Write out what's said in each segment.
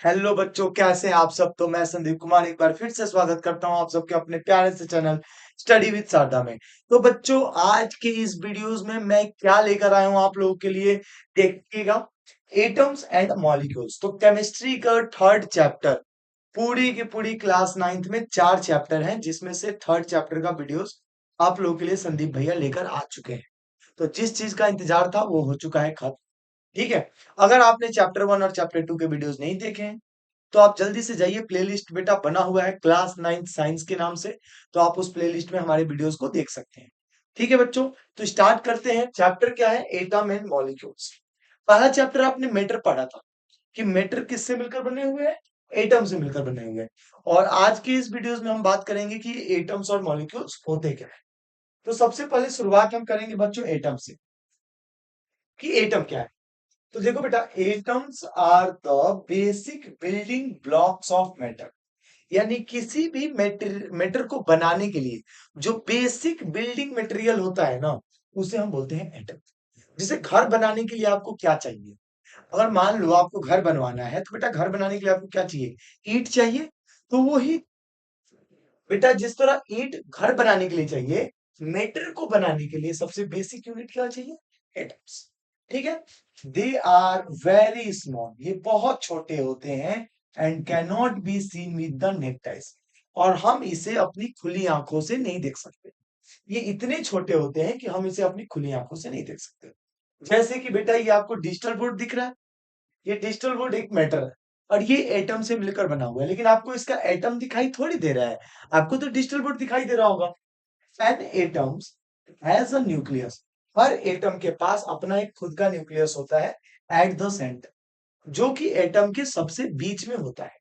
Hello बच्चों, कैसे हैं आप सब। तो मैं संदीप कुमार एक बार फिर से स्वागत करता हूं आप सबके अपने प्यारे से चैनल स्टडी विद शारदा में। तो बच्चों, आज के इस वीडियोस में मैं क्या लेकर आया हूं आप लोगों के लिए, देखिएगा। एटम्स एंड मॉलिक्यूल्स, तो केमिस्ट्री का थर्ड चैप्टर, पूरी की पूरी क्लास नाइन्थ में 4 चैप्टर हैं, जिसमें से थर्ड चैप्टर का वीडियोस आप लोगों के लिए संदीप भैया लेकर आ चुके हैं। तो जिस चीज का इंतजार था वो हो चुका है खत्म। ठीक है। अगर आपने चैप्टर 1 और चैप्टर 2 के वीडियोस नहीं देखे हैं, तो आप जल्दी से जाइए, प्लेलिस्ट बेटा बना हुआ है क्लास 9 साइंस के नाम से। तो आप उस प्लेलिस्ट में हमारे वीडियोस को देख सकते हैं। ठीक है बच्चों, तो स्टार्ट करते हैं। चैप्टर क्या है? Atom and molecules. पहला चैप्टर आपने मैटर पढ़ा था कि मैटर किससे मिलकर बने हुए हैं? एटम से मिलकर बने हुए हैं। और आज के इस वीडियोस में हम बात करेंगे कि एटम्स और मॉलिक्यूल्स होते क्या है। तो सबसे पहले शुरुआत हम करेंगे बच्चों एटम से, कि एटम क्या है। तो देखो बेटा, atoms are the basic building blocks of matter. यानी किसी भी मैटर को बनाने के लिए जो बेसिक बिल्डिंग मटेरियल होता है ना, उसे हम बोलते हैं एटम। जैसे घर बनाने के लिए आपको क्या चाहिए? अगर मान लो आपको घर बनवाना है, तो बेटा घर बनाने के लिए आपको क्या चाहिए? ईंट चाहिए। तो वो ही बेटा, जिस तरह ईंट घर बनाने के लिए चाहिए, मेटर को बनाने के लिए सबसे बेसिक यूनिट क्या चाहिए? एटम्स। ठीक है। दे आर वेरी स्मॉल, ये बहुत छोटे होते हैं, and can not be seen with the necked eyes, और हम इसे अपनी खुली आंखों से नहीं देख सकते। ये इतने छोटे होते हैं कि हम इसे अपनी खुली आंखों से नहीं देख सकते। जैसे कि बेटा, ये आपको डिजिटल बोर्ड दिख रहा है, ये डिजिटल बोर्ड एक मैटर है, और ये एटम से मिलकर बना हुआ है, लेकिन आपको इसका एटम दिखाई थोड़ी दे रहा है। आपको तो डिजिटल बोर्ड दिखाई दे रहा होगा। An atoms has a nucleus. हर एटम के पास अपना एक खुद का न्यूक्लियस होता है, एट द सेंटर, जो कि एटम के सबसे बीच में होता है,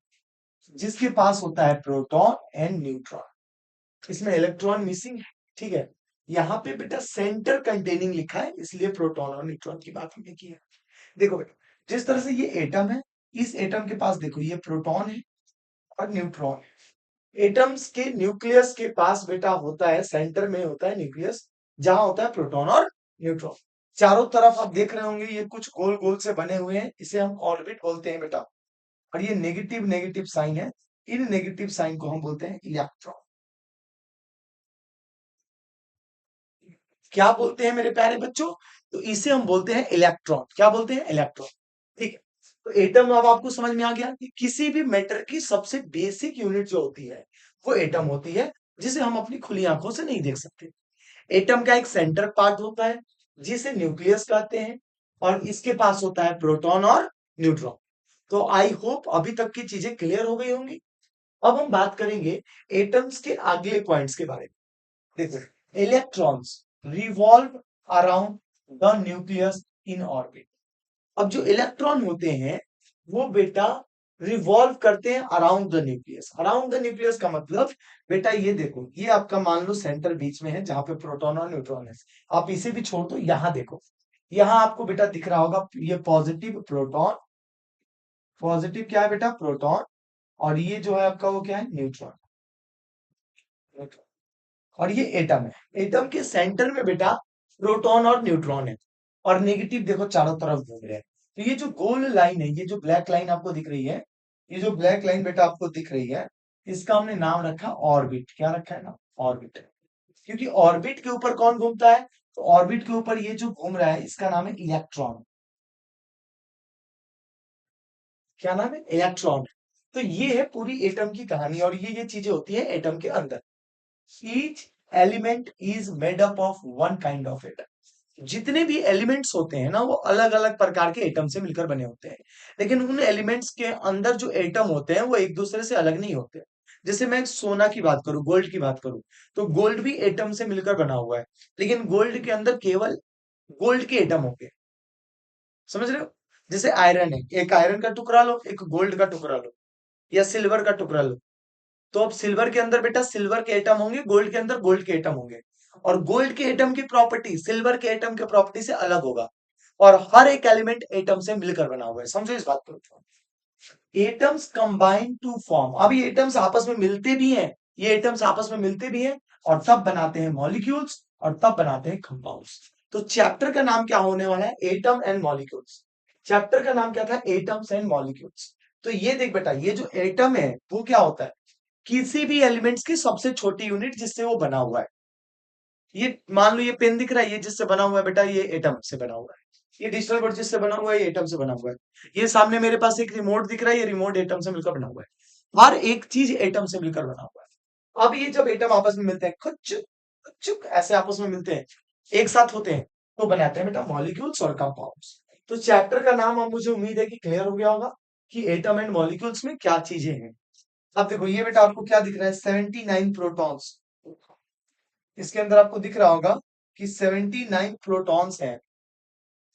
जिसके पास होता है प्रोटॉन एंड न्यूट्रॉन। इसमें इलेक्ट्रॉन मिसिंग है। ठीक है। यहाँ पे बेटा सेंटर कंटेनिंग लिखा है, इसलिए प्रोटॉन और न्यूट्रॉन की बात हमने की है। देखो बेटा, जिस तरह से ये एटम है, इस एटम के पास देखो ये प्रोटॉन है और न्यूट्रॉन है। एटम्स के न्यूक्लियस के पास बेटा होता है, सेंटर में होता है न्यूक्लियस, जहां होता है प्रोटॉन और न्यूट्रॉन। चारों तरफ आप देख रहे होंगे ये कुछ गोल गोल से बने हुए हैं, इसे हम ऑर्बिट बोलते हैं बेटा। और ये नेगेटिव नेगेटिव साइन है, इन नेगेटिव साइन को हम बोलते हैं इलेक्ट्रॉन। क्या बोलते हैं मेरे प्यारे बच्चों? तो इसे हम बोलते हैं इलेक्ट्रॉन। क्या बोलते हैं? इलेक्ट्रॉन। ठीक है। तो एटम अब आपको समझ में आ गया कि किसी भी मैटर की सबसे बेसिक यूनिट जो होती है वो एटम होती है, जिसे हम अपनी खुली आंखों से नहीं देख सकते। एटम का एक सेंटर पार्ट होता है, जिसे न्यूक्लियस कहते हैं, और इसके पास होता है प्रोटॉन और न्यूट्रॉन। तो आई होप अभी तक की चीजें क्लियर हो गई होंगी। अब हम बात करेंगे एटम्स के अगले पॉइंट्स के बारे में। देखो, electrons revolve around the nucleus in orbit. अब जो इलेक्ट्रॉन होते हैं वो बेटा रिवॉल्व करते हैं around the nucleus. Around the nucleus का मतलब, बेटा ये देखो, ये आपका मान लो सेंटर बीच में है, जहां पे प्रोटॉन और न्यूट्रॉन है। आप इसे भी छोड़ दो, यहां देखो, यहां आपको बेटा दिख रहा होगा ये पॉजिटिव प्रोटॉन। पॉजिटिव क्या है बेटा? प्रोटॉन। और ये जो है आपका वो क्या है? न्यूट्रॉन। और ये एटम है। एटम के सेंटर में बेटा प्रोटॉन और न्यूट्रॉन है, और नेगेटिव देखो चारों तरफ घूम रहे हैं। तो ये जो गोल लाइन है, ये जो ब्लैक लाइन आपको दिख रही है, ये जो ब्लैक लाइन बेटा आपको दिख रही है, इसका हमने नाम रखा ऑर्बिट। क्या रखा है ना? ऑर्बिट। क्योंकि ऑर्बिट के ऊपर कौन घूमता है? तो ऑर्बिट के ऊपर ये जो घूम रहा है, इसका नाम है इलेक्ट्रॉन। क्या नाम है? इलेक्ट्रॉन। तो ये है पूरी एटम की कहानी, और ये चीजें होती है एटम के अंदर। Each element is made up of one kind of atom. जितने भी एलिमेंट्स होते हैं ना, वो अलग अलग प्रकार के एटम से मिलकर बने होते हैं, लेकिन उन एलिमेंट्स के अंदर जो एटम होते हैं वो एक दूसरे से अलग नहीं होते। जैसे मैं सोना की बात करूं, गोल्ड की बात करूं, तो गोल्ड भी एटम से मिलकर बना हुआ है, लेकिन गोल्ड के अंदर केवल गोल्ड के एटम होंगे। समझ रहे हो? जैसे आयरन है, एक आयरन का टुकड़ा लो, एक गोल्ड का टुकड़ा लो, या सिल्वर का टुकड़ा लो, तो अब सिल्वर के अंदर बेटा सिल्वर के एटम होंगे, गोल्ड के अंदर गोल्ड के एटम होंगे। और गोल्ड के एटम की प्रॉपर्टी सिल्वर के एटम के प्रॉपर्टी से अलग होगा। और हर एक एलिमेंट एटम से मिलकर बना हुआ है। समझो इस बात को। एटम्स कंबाइन टू फॉर्म, अब ये एटम्स आपस में मिलते भी हैं, ये एटम्स आपस में मिलते भी हैं, और तब बनाते हैं मॉलिक्यूल्स, और तब बनाते हैं कंपाउंड्स। तो चैप्टर का नाम क्या होने वाला है? Atom and molecules. चैप्टर का नाम क्या था? Atoms and molecules. तो ये देख बेटा, ये जो एटम है वो क्या होता है, किसी भी एलिमेंट्स की सबसे छोटी यूनिट जिससे वो बना हुआ है। ये मान लो ये पेन दिख रहा है, ये जिससे बना हुआ है बेटा, ये एटम से बना हुआ है। ये डिजिटल बोर्ड जिससे बना हुआ है, ये एटम से बना हुआ है। ये सामने मेरे पास एक रिमोट दिख रहा है, ये रिमोट एटम से मिलकर बना हुआ है। हर एक चीज एटम से मिलकर बना हुआ है। अब ये जब एटम आपस में मिलते हैं, खुच खुच ऐसे आपस में मिलते हैं, एक साथ होते हैं, तो बनाते हैं बेटा मॉलिक्यूल्स और कंपाउंड्स। तो चैप्टर का नाम अब मुझे उम्मीद है कि क्लियर हो गया होगा कि एटम एंड मॉलिक्यूल्स में क्या चीजें हैं। अब देखो ये बेटा आपको क्या दिख रहा है, 79 प्रोटॉन्स। इसके अंदर आपको दिख रहा होगा कि 79 प्रोटॉन्स हैं,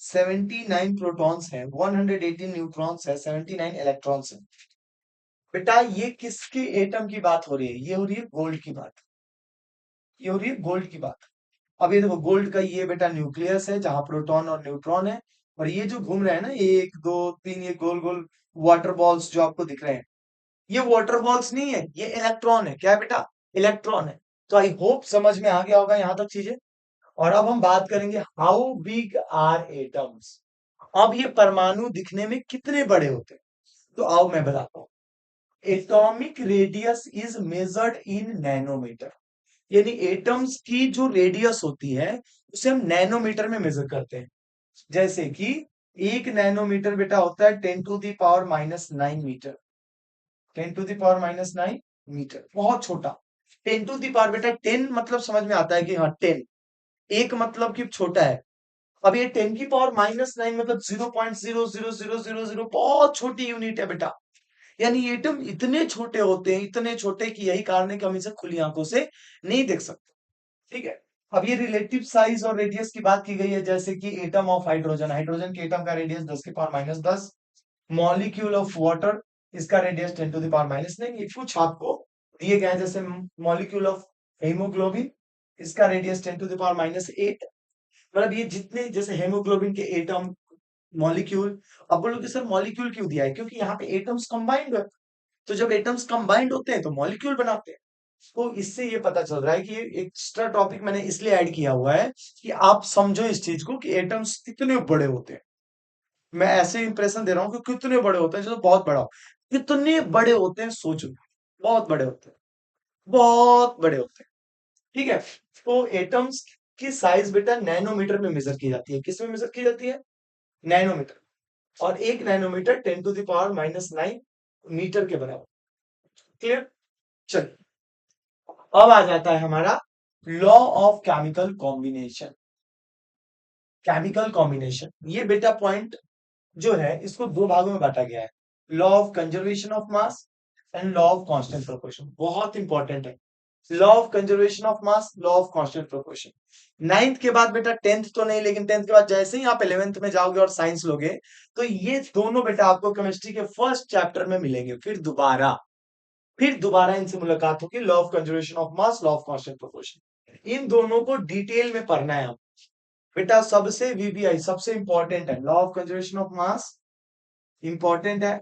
79 प्रोटॉन्स हैं, 118 न्यूट्रॉन्स है, 79 इलेक्ट्रॉन्स हैं। बेटा ये किसके एटम की बात हो रही है, ये हो रही है गोल्ड की बात, ये हो रही है गोल्ड की बात। अब ये देखो गोल्ड का ये बेटा न्यूक्लियस है जहां प्रोटॉन और न्यूट्रॉन है, और ये जो घूम रहे हैं ना, एक दो तीन, ये गोल गोल वाटर बॉल्स जो आपको दिख रहे हैं, ये वाटर बॉल्स नहीं है, ये इलेक्ट्रॉन है। क्या है बेटा, इलेक्ट्रॉन है। तो आई होप समझ में आ गया होगा यहां तक चीजें। और अब हम बात करेंगे हाउ बिग आर एटम्स। अब ये परमाणु दिखने में कितने बड़े होते हैं, तो आओ मैं बताता हूँ। Atomic radius is measured in nanometer, यानी एटम्स की जो रेडियस होती है उसे हम नैनोमीटर में मेजर करते हैं। जैसे कि 1 नैनोमीटर बेटा होता है 10⁻⁹ मीटर, 10⁻⁹मीटर, बहुत छोटा। 10 बेटा 10 मतलब समझ में आता है कि हाँ 10, एक मतलब कि छोटा है। अब ये 10⁻⁹ मतलब 0.00000, बहुत छोटी यूनिट है बेटा। यानी एटम इतने छोटे होते हैं, इतने छोटे कि यही कारण है कि हम इसे खुली आंखों से नहीं देख सकते। ठीक है। अब ये रिलेटिव साइज और रेडियस की बात की गई है, जैसे कि एटम ऑफ हाइड्रोजन, हाइड्रोजन के एटम का रेडियस 10⁻⁻10। मॉलिक्यूल ऑफ वाटर, इसका रेडियस 10⁻⁹ ये कुछ आपको दिए गए हैं। जैसे मॉलिक्यूल ऑफ हेमोग्लोबिन, इसका रेडियस 10⁻⁸। मतलब ये जितने, जैसे हेमोग्लोबिन के एटम, मॉलिक्यूल। अब बोलोगे सर मॉलिक्यूल क्यों दिया है, क्योंकि यहाँ पे एटम्स कंबाइंड है। तो जब एटम्स कंबाइंड होते हैं तो मॉलिक्यूल बनाते हैं। तो इससे ये पता चल रहा है कि ये एक्स्ट्रा टॉपिक मैंने इसलिए ऐड किया हुआ है कि आप समझो इस चीज को कि एटम्स कितने बड़े होते हैं। मैं ऐसे इंप्रेशन दे रहा हूँ कि कितने बड़े होते हैं, जो बहुत बड़ा हो। कितने बड़े होते हैं सोचो, बहुत बड़े होते हैं, बहुत बड़े होते हैं। ठीक है। तो एटम्स की साइज बेटा नैनोमीटर में मेजर की जाती है। किस में मेजर की जाती है, नैनोमीटर। और 1 नैनोमीटर 10⁻⁹ मीटर के बराबर। क्लियर। चलिए, अब आ जाता है हमारा law of chemical combination. Chemical combination, ये बेटा पॉइंट जो है इसको दो भागों में बांटा गया है, law of conservation of mass and law of constant proportion. बहुत इंपॉर्टेंट है, law of conservation of mass, law of constant proportion. Ninth के बाद बेटा, टेंथ तो नहीं, लेकिन टेंथ के बाद जैसे ही आप 11th में जाओगे और साइंस लोगे, तो ये दोनों बेटा आपको केमिस्ट्री के फर्स्ट चैप्टर में मिलेंगे। फिर दोबारा इनसे मुलाकात होगी, law of conservation of mass, law of constant proportion. इन दोनों को डिटेल में पढ़ना है बेटा। सबसे वीवीआई सबसे इंपॉर्टेंट है, law of conservation of mass important है,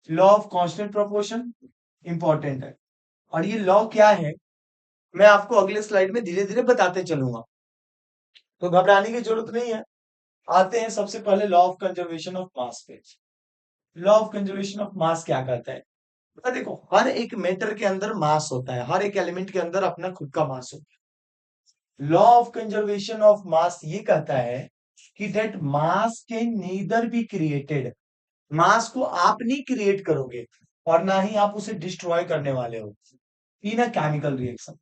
law of constant proportion important है। और ये लॉ क्या है, मैं आपको अगले स्लाइड में धीरे धीरे बताते चलूंगा, तो घबराने की जरूरत नहीं है। आते हैं सबसे पहले law of conservation of mass पे। Law of conservation of mass क्या कहता है, तो देखो हर एक मैटर के अंदर मास होता है, हर एक एलिमेंट के अंदर अपना खुद का मास होता है। Law of conservation of mass ये कहता है कि that mass can neither be created, mass को आप नहीं क्रिएट करोगे और ना ही आप उसे डिस्ट्रॉय करने वाले हो in a chemical reaction.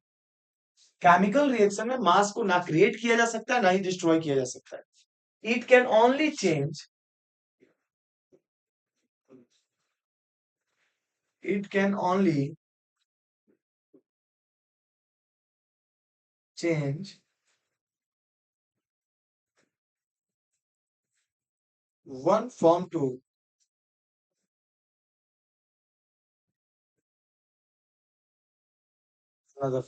Chemical reaction में मास को ना क्रिएट किया जा सकता है, ना ही डिस्ट्रॉय किया जा सकता है। It can only change, it can only change one form to another.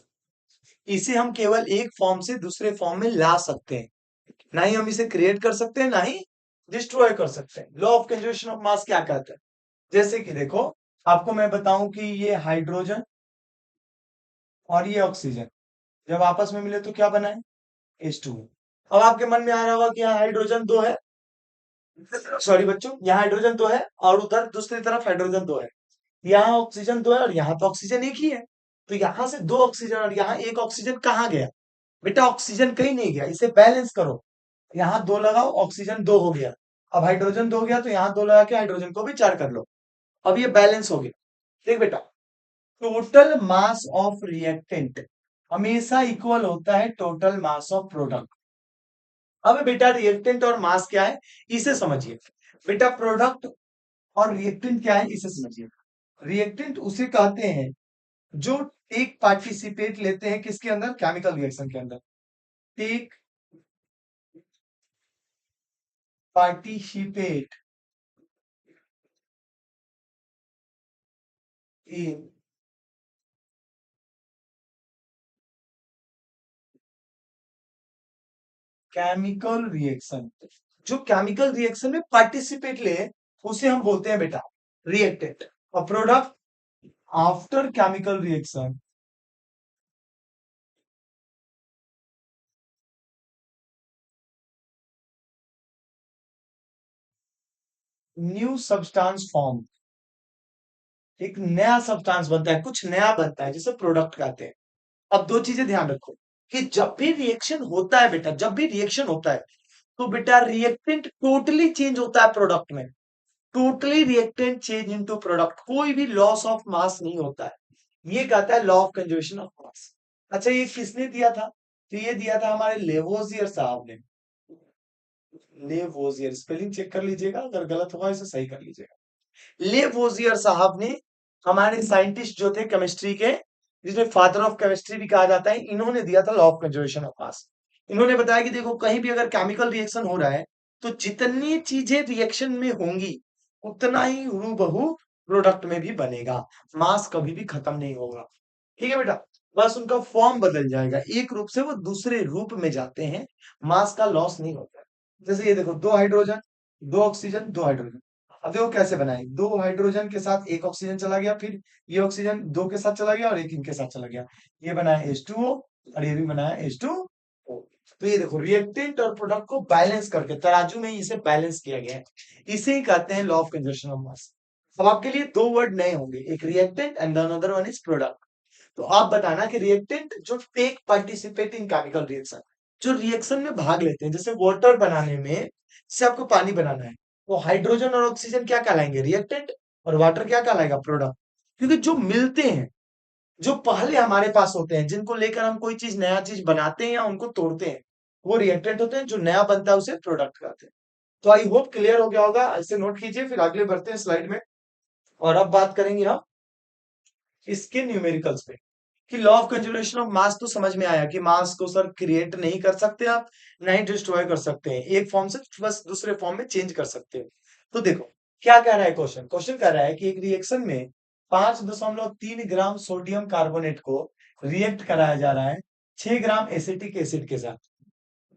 इसे हम केवल एक फॉर्म से दूसरे फॉर्म में ला सकते हैं, ना ही हम इसे क्रिएट कर सकते हैं, ना ही डिस्ट्रॉय कर सकते हैं। Law of conservation of mass क्या कहता है, जैसे कि देखो आपको मैं बताऊं कि ये हाइड्रोजन और ये ऑक्सीजन जब आपस में मिले तो क्या बना है, H2। अब आपके मन में आ रहा होगा कि हाँ हाइड्रोजन दो है, सॉरी बच्चों, यहाँ हाइड्रोजन तो है और उधर दूसरी तरफ हाइड्रोजन तो है। यहाँ ऑक्सीजन तो है और यहाँ तो ऑक्सीजन एक ही है। तो यहाँ से दो ऑक्सीजन और यहाँ एक ऑक्सीजन कहाँ गया? बेटा ऑक्सीजन कहीं नहीं गया, इसे बैलेंस करो। यहाँ दो लगाओ, ऑक्सीजन दो हो गया। अब हाइड्रोजन दो हो गया तो यहाँ दो लगा के हाइड्रोजन को भी चार कर लो। अब ये बैलेंस हो गया। देख बेटा, टोटल मास ऑफ रिएक्टेंट हमेशा इक्वल होता है टोटल मास ऑफ प्रोडक्ट। अब बेटा रिएक्टेंट और मास क्या है इसे समझिए। बेटा प्रोडक्ट और रिएक्टेंट क्या है इसे समझिए। रिएक्टेंट उसे कहते हैं जो टेक पार्टिसिपेट लेते हैं किसके अंदर, केमिकल रिएक्शन के अंदर। Take participate in chemical reaction, जो केमिकल रिएक्शन में पार्टिसिपेट ले उसे हम बोलते हैं बेटा रिएक्टेंट। और product after chemical reaction new substance form, एक नया सब्सटेंस बनता है, कुछ नया बनता है जिसे प्रोडक्ट कहते हैं। अब दो चीजें ध्यान रखो कि जब भी रिएक्शन होता है बेटा, जब भी रिएक्शन होता है तो बेटा रिएक्टेंट टोटली चेंज होता है प्रोडक्ट में। Totally reactant change into product, कोई भी लॉस ऑफ मास नहीं होता है। ये कहता है लॉ ऑफ कंजर्वेशन ऑफ मास। अच्छा ये किसने दिया था? तो ये दिया था हमारे लेवोजियर साहब ने। लेवोजियर, स्पेलिंग चेक कर लीजिएगा, अगर गलत होगा इसे सही कर लीजिएगा। लेवोजियर साहब ने, हमारे साइंटिस्ट जो थे केमिस्ट्री के, जिन्हें फादर ऑफ केमिस्ट्री भी कहा जाता है, इन्होंने दिया था लॉ ऑफ कंजर्वेशन ऑफ मास। इन्होंने बताया कि देखो कहीं भी अगर केमिकल रिएक्शन हो रहा है तो जितनी चीजें रिएक्शन में होंगी उतना ही हूबहू प्रोडक्ट में भी बनेगा। मास कभी भी खत्म नहीं होगा। ठीक है बेटा, बस उनका फॉर्म बदल जाएगा, एक रूप से वो दूसरे रूप में जाते हैं। मास का लॉस नहीं होता है। जैसे ये देखो, दो हाइड्रोजन, दो ऑक्सीजन, दो हाइड्रोजन। अब देखो कैसे बनाए, दो हाइड्रोजन के साथ एक ऑक्सीजन चला गया, फिर ये ऑक्सीजन दो के साथ चला गया और एक इनके साथ चला गया। ये बनाया H2O और ये भी बनाया H2O। तो ये देखो रिएक्टेंट और प्रोडक्ट को बैलेंस करके तराजू में ही इसे बैलेंस किया गया है। इसे ही कहते हैं law of conservation of mass. अब आपके लिए दो वर्ड नए होंगे, एक reactant and another one is product. तो आप बताना कि रिएक्टेंट जो take participate in chemical reaction, जो रिएक्शन में भाग लेते हैं, जैसे वाटर बनाने में, जैसे आपको पानी बनाना है तो हाइड्रोजन और ऑक्सीजन क्या कहलाएंगे, रिएक्टेंट। और वाटर क्या कहलाएगा, प्रोडक्ट। क्योंकि जो मिलते हैं, जो पहले हमारे पास होते हैं, जिनको लेकर हम कोई चीज नया चीज बनाते हैं या उनको तोड़ते हैं, वो रिएक्टेंट होते हैं। जो नया बनता है उसे प्रोडक्ट कहते हैं। तो आई होप क्लियर हो गया होगा, इसे नोट कीजिए, फिर आगे बढ़ते हैं स्लाइड में। और अब बात करेंगे हम इसके न्यूमेरिकल्स पे, कि लॉ ऑफ कंजर्वेशन ऑफ मास तो समझ में आया कि मास को सर क्रिएट नहीं कर सकते आप, नहीं डिस्ट्रॉय कर सकते हैं, एक फॉर्म से बस दूसरे फॉर्म में चेंज कर सकते हो। तो देखो क्या कह रहा है क्वेश्चन, क्वेश्चन कह रहा है कि एक रिएक्शन में 5.3 ग्राम सोडियम कार्बोनेट को रिएक्ट कराया जा रहा है 6 ग्राम एसिटिक एसिड के साथ।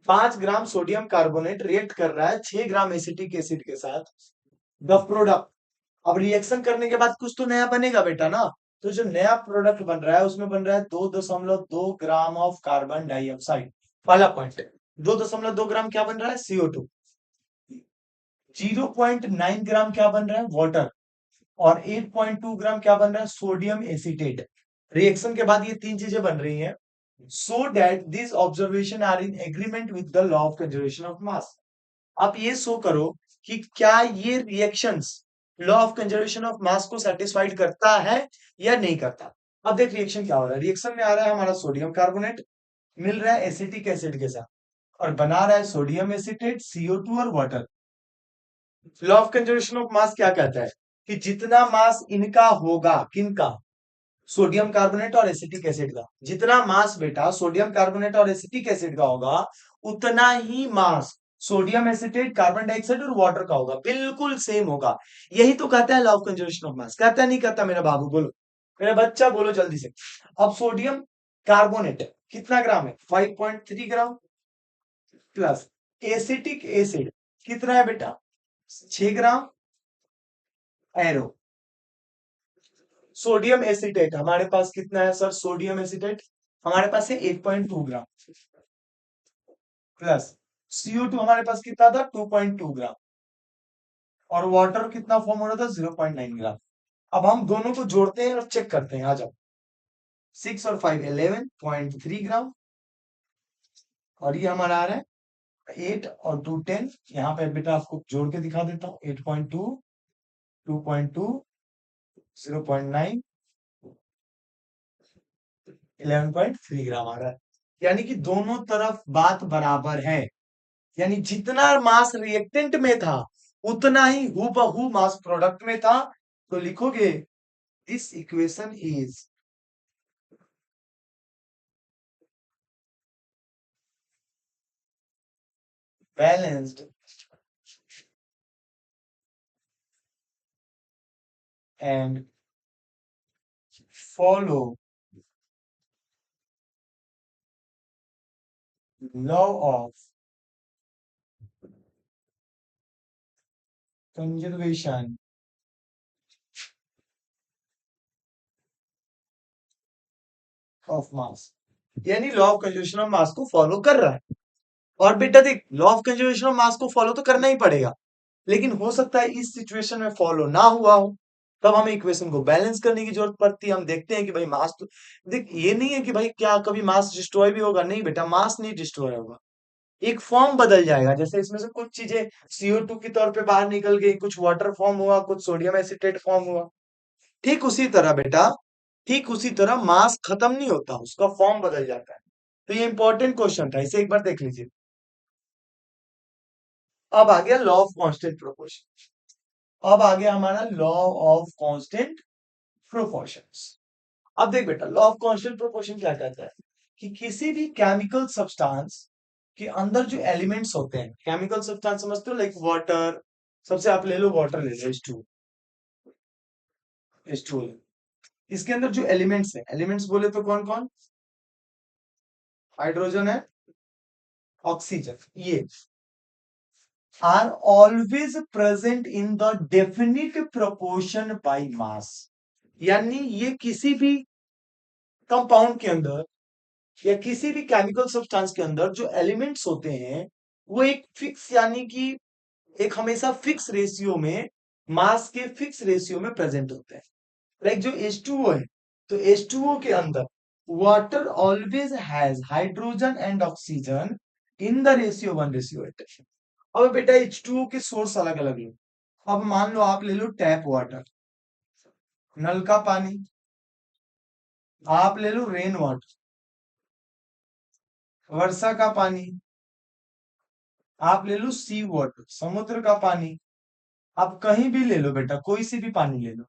5 ग्राम सोडियम कार्बोनेट रिएक्ट कर रहा है 6 ग्राम एसिटिक एसिड के साथ। द प्रोडक्ट, अब रिएक्शन करने के बाद कुछ तो नया बनेगा बेटा ना। तो जो नया प्रोडक्ट बन रहा है उसमें बन रहा है 2.2 ग्राम ऑफ कार्बन डाइऑक्साइड। पहला पॉइंट, 2.2 ग्राम क्या बन रहा है, CO2। 0.9 ग्राम क्या बन रहा है, वाटर। और 8.2 ग्राम क्या बन रहा है, सोडियम एसीटेट। रिएक्शन के बाद ये तीन चीजें बन रही हैं। So that this observation are in agreement with the law of conservation of mass. आप ये शो करो कि क्या ये reactions law of conservation of mass को सेटिस्फाइड करता है या नहीं करता। अब देख रिएक्शन क्या हो रहा है, रिएक्शन में आ रहा है हमारा सोडियम कार्बोनेट, मिल रहा है एसिटिक एसिड के साथ और बना रहा है सोडियम एसिटेट, CO2 और water. Law of conservation of mass क्या कहता है कि जितना मास इनका होगा, किनका, सोडियम कार्बोनेट और एसिटिक एसिड का, जितना मास बेटा सोडियम कार्बोनेट और एसिटिक एसिड का होगा उतना ही मास सोडियम एसिटेट, कार्बन डाइऑक्साइड और वाटर का होगा, बिल्कुल सेम होगा। यही तो कहता है लॉ ऑफ कंजर्वेशन ऑफ मास। कहता है नहीं कहता मेरा बाबू, बोलो मेरा बच्चा, बोलो जल्दी से। अब सोडियम कार्बोनेट कितना ग्राम है, 5.3 ग्राम, प्लस एसिटिक एसिड कितना है बेटा, 6 ग्राम, एरो सोडियम एसिटेट हमारे पास कितना है सर, सोडियम एसिटेट हमारे पास है 8.2 ग्राम, प्लस CO2 हमारे पास कितना था, 2.2 ग्राम। और वाटर कितना फॉर्म हो रहा था 0.9 ग्राम। अब हम दोनों को जोड़ते हैं और चेक करते हैं, आ जाओ। 6 और 5 11.3 ग्राम, और ये हमारा आ रहा है 8 और 2 10। यहाँ पे बेटा आपको जोड़ के दिखा देता हूँ, 8.2, 2.2, 0.9, 11.3 ग्राम आ रहा है। यानी कि दोनों तरफ बात बराबर है, यानी जितना मास रिएक्टेंट में था उतना ही हूबहू मास प्रोडक्ट में था। तो लिखोगे this equation is balanced and follow law of conservation of mass. यानी law of conservation of mass को फॉलो कर रहा है। और बेटा देख, law of conservation of mass को फॉलो तो करना ही पड़ेगा, लेकिन हो सकता है इस सिचुएशन में फॉलो ना हुआ हो, तब हमें इक्वेशन को बैलेंस करने की जरूरत पड़ती है। हम देखते हैं कि भाई मास तो, देख ये नहीं है कि भाई क्या कभी मास डिस्ट्रॉय भी होगा, नहीं बेटा, मास नहीं डिस्ट्रॉय होगा, एक फॉर्म बदल जाएगा। जैसे इसमें से कुछ चीजें CO2 के तौर पे बाहर निकल गई, कुछ वाटर फॉर्म हुआ, कुछ सोडियम एसिटेट फॉर्म हुआ। ठीक उसी तरह बेटा, ठीक उसी तरह मास खत्म नहीं होता, उसका फॉर्म बदल जाता है। तो ये इंपॉर्टेंट क्वेश्चन था, इसे एक बार देख लीजिए। अब आ गया लॉ ऑफ कांस्टेंट प्रोपोर्शन। अब आ गया हमारा लॉ ऑफ कांस्टेंट प्रोपोर्शंस। अब देख बेटा, लॉ ऑफ कांस्टेंट प्रोपोर्शन क्या कहता है कि किसी भी केमिकल सब्सटेंस के अंदर जो एलिमेंट्स होते हैं, केमिकल सब्सटेंस समझते हो, लाइक वाटर, सबसे आप ले लो वाटर, ले लो H2, H2O। इसके अंदर जो एलिमेंट्स है, एलिमेंट्स बोले तो कौन कौन, हाइड्रोजन है, ऑक्सीजन, ये are always present in the definite proportion by mass. यानी ये किसी भी कंपाउंड के अंदर या किसी भी केमिकल सब्सटेंस के अंदर जो एलिमेंट्स होते हैं, वो एक फिक्स, यानी कि एक हमेशा फिक्स रेशियो में, मास के फिक्स रेशियो में प्रेजेंट होते हैं। लाइक जो H2O है, तो H2O के अंदर water always has hydrogen and oxygen in the ratio 1:8। अब बेटा H2O के सोर्स अलग अलग लो। अब मान लो आप ले लो टैप वाटर, नल का पानी, आप ले लो रेन वाटर, वर्षा का पानी, आप ले लो सी वाटर, समुद्र का पानी। आप कहीं भी ले लो बेटा, कोई सी भी पानी ले लो,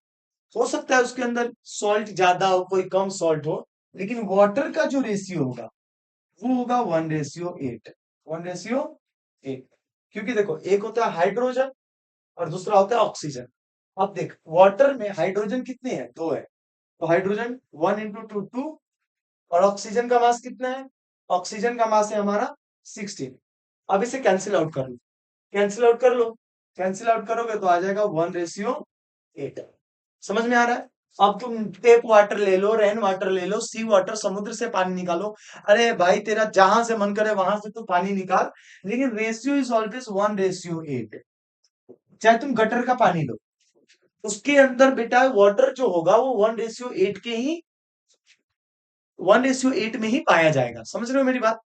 हो सकता है उसके अंदर सॉल्ट ज्यादा हो, कोई कम सॉल्ट हो, लेकिन वाटर का जो रेशियो होगा वो होगा 1:8, 1:8। क्योंकि देखो, एक होता है हाइड्रोजन और दूसरा होता है ऑक्सीजन। अब देख, वाटर में हाइड्रोजन कितने हैं, 2 है, तो हाइड्रोजन 1 × 2 2। और ऑक्सीजन का मास कितना है, ऑक्सीजन का मास है हमारा 16। अब इसे कैंसिल आउट कर लो, कैंसिल आउट कर लो, कैंसिल आउट करोगे तो आ जाएगा 1:8। समझ में आ रहा है। अब तुम टेप वाटर ले लो, रेन वाटर ले लो, सी वाटर, समुद्र से पानी निकालो, अरे भाई तेरा जहां से मन करे वहां से तू पानी निकाल, लेकिन रेशियो इज ऑलवेज 1:8। चाहे तुम गटर का पानी लो, उसके अंदर बेटा वाटर जो होगा वो 1:8 के ही, 1:8 में ही पाया जाएगा। समझ रहे हो मेरी बात।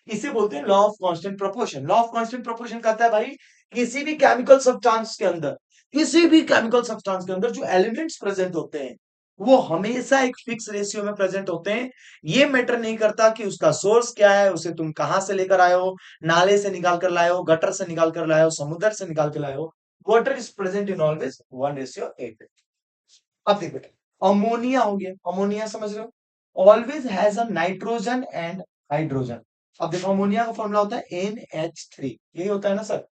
इसे बोलते हैं law of constant proportion. Law of constant proportion कहता है भाई, किसी भी केमिकल सब्सटेंस के अंदर, किसी भी केमिकल सब्सटेंस के अंदर जो एलिमेंट्स प्रेजेंट होते हैं वो हमेशा एक फिक्स रेशियो में प्रेजेंट होते हैं। ये मैटर नहीं करता कि उसका सोर्स क्या है, उसे तुम कहां से लेकर आए हो, नाले से निकाल कर लाए हो, गटर से निकाल कर लाए हो, समुद्र से निकाल के लाए हो, water is present in always 1:8। अब देख बेटा, अमोनिया हो गया, अमोनिया समझ रहे हो, always has a nitrogen and hydrogen. अब देखो, अमोनिया का फॉर्मूला होता है NH3, यही होता है ना सर,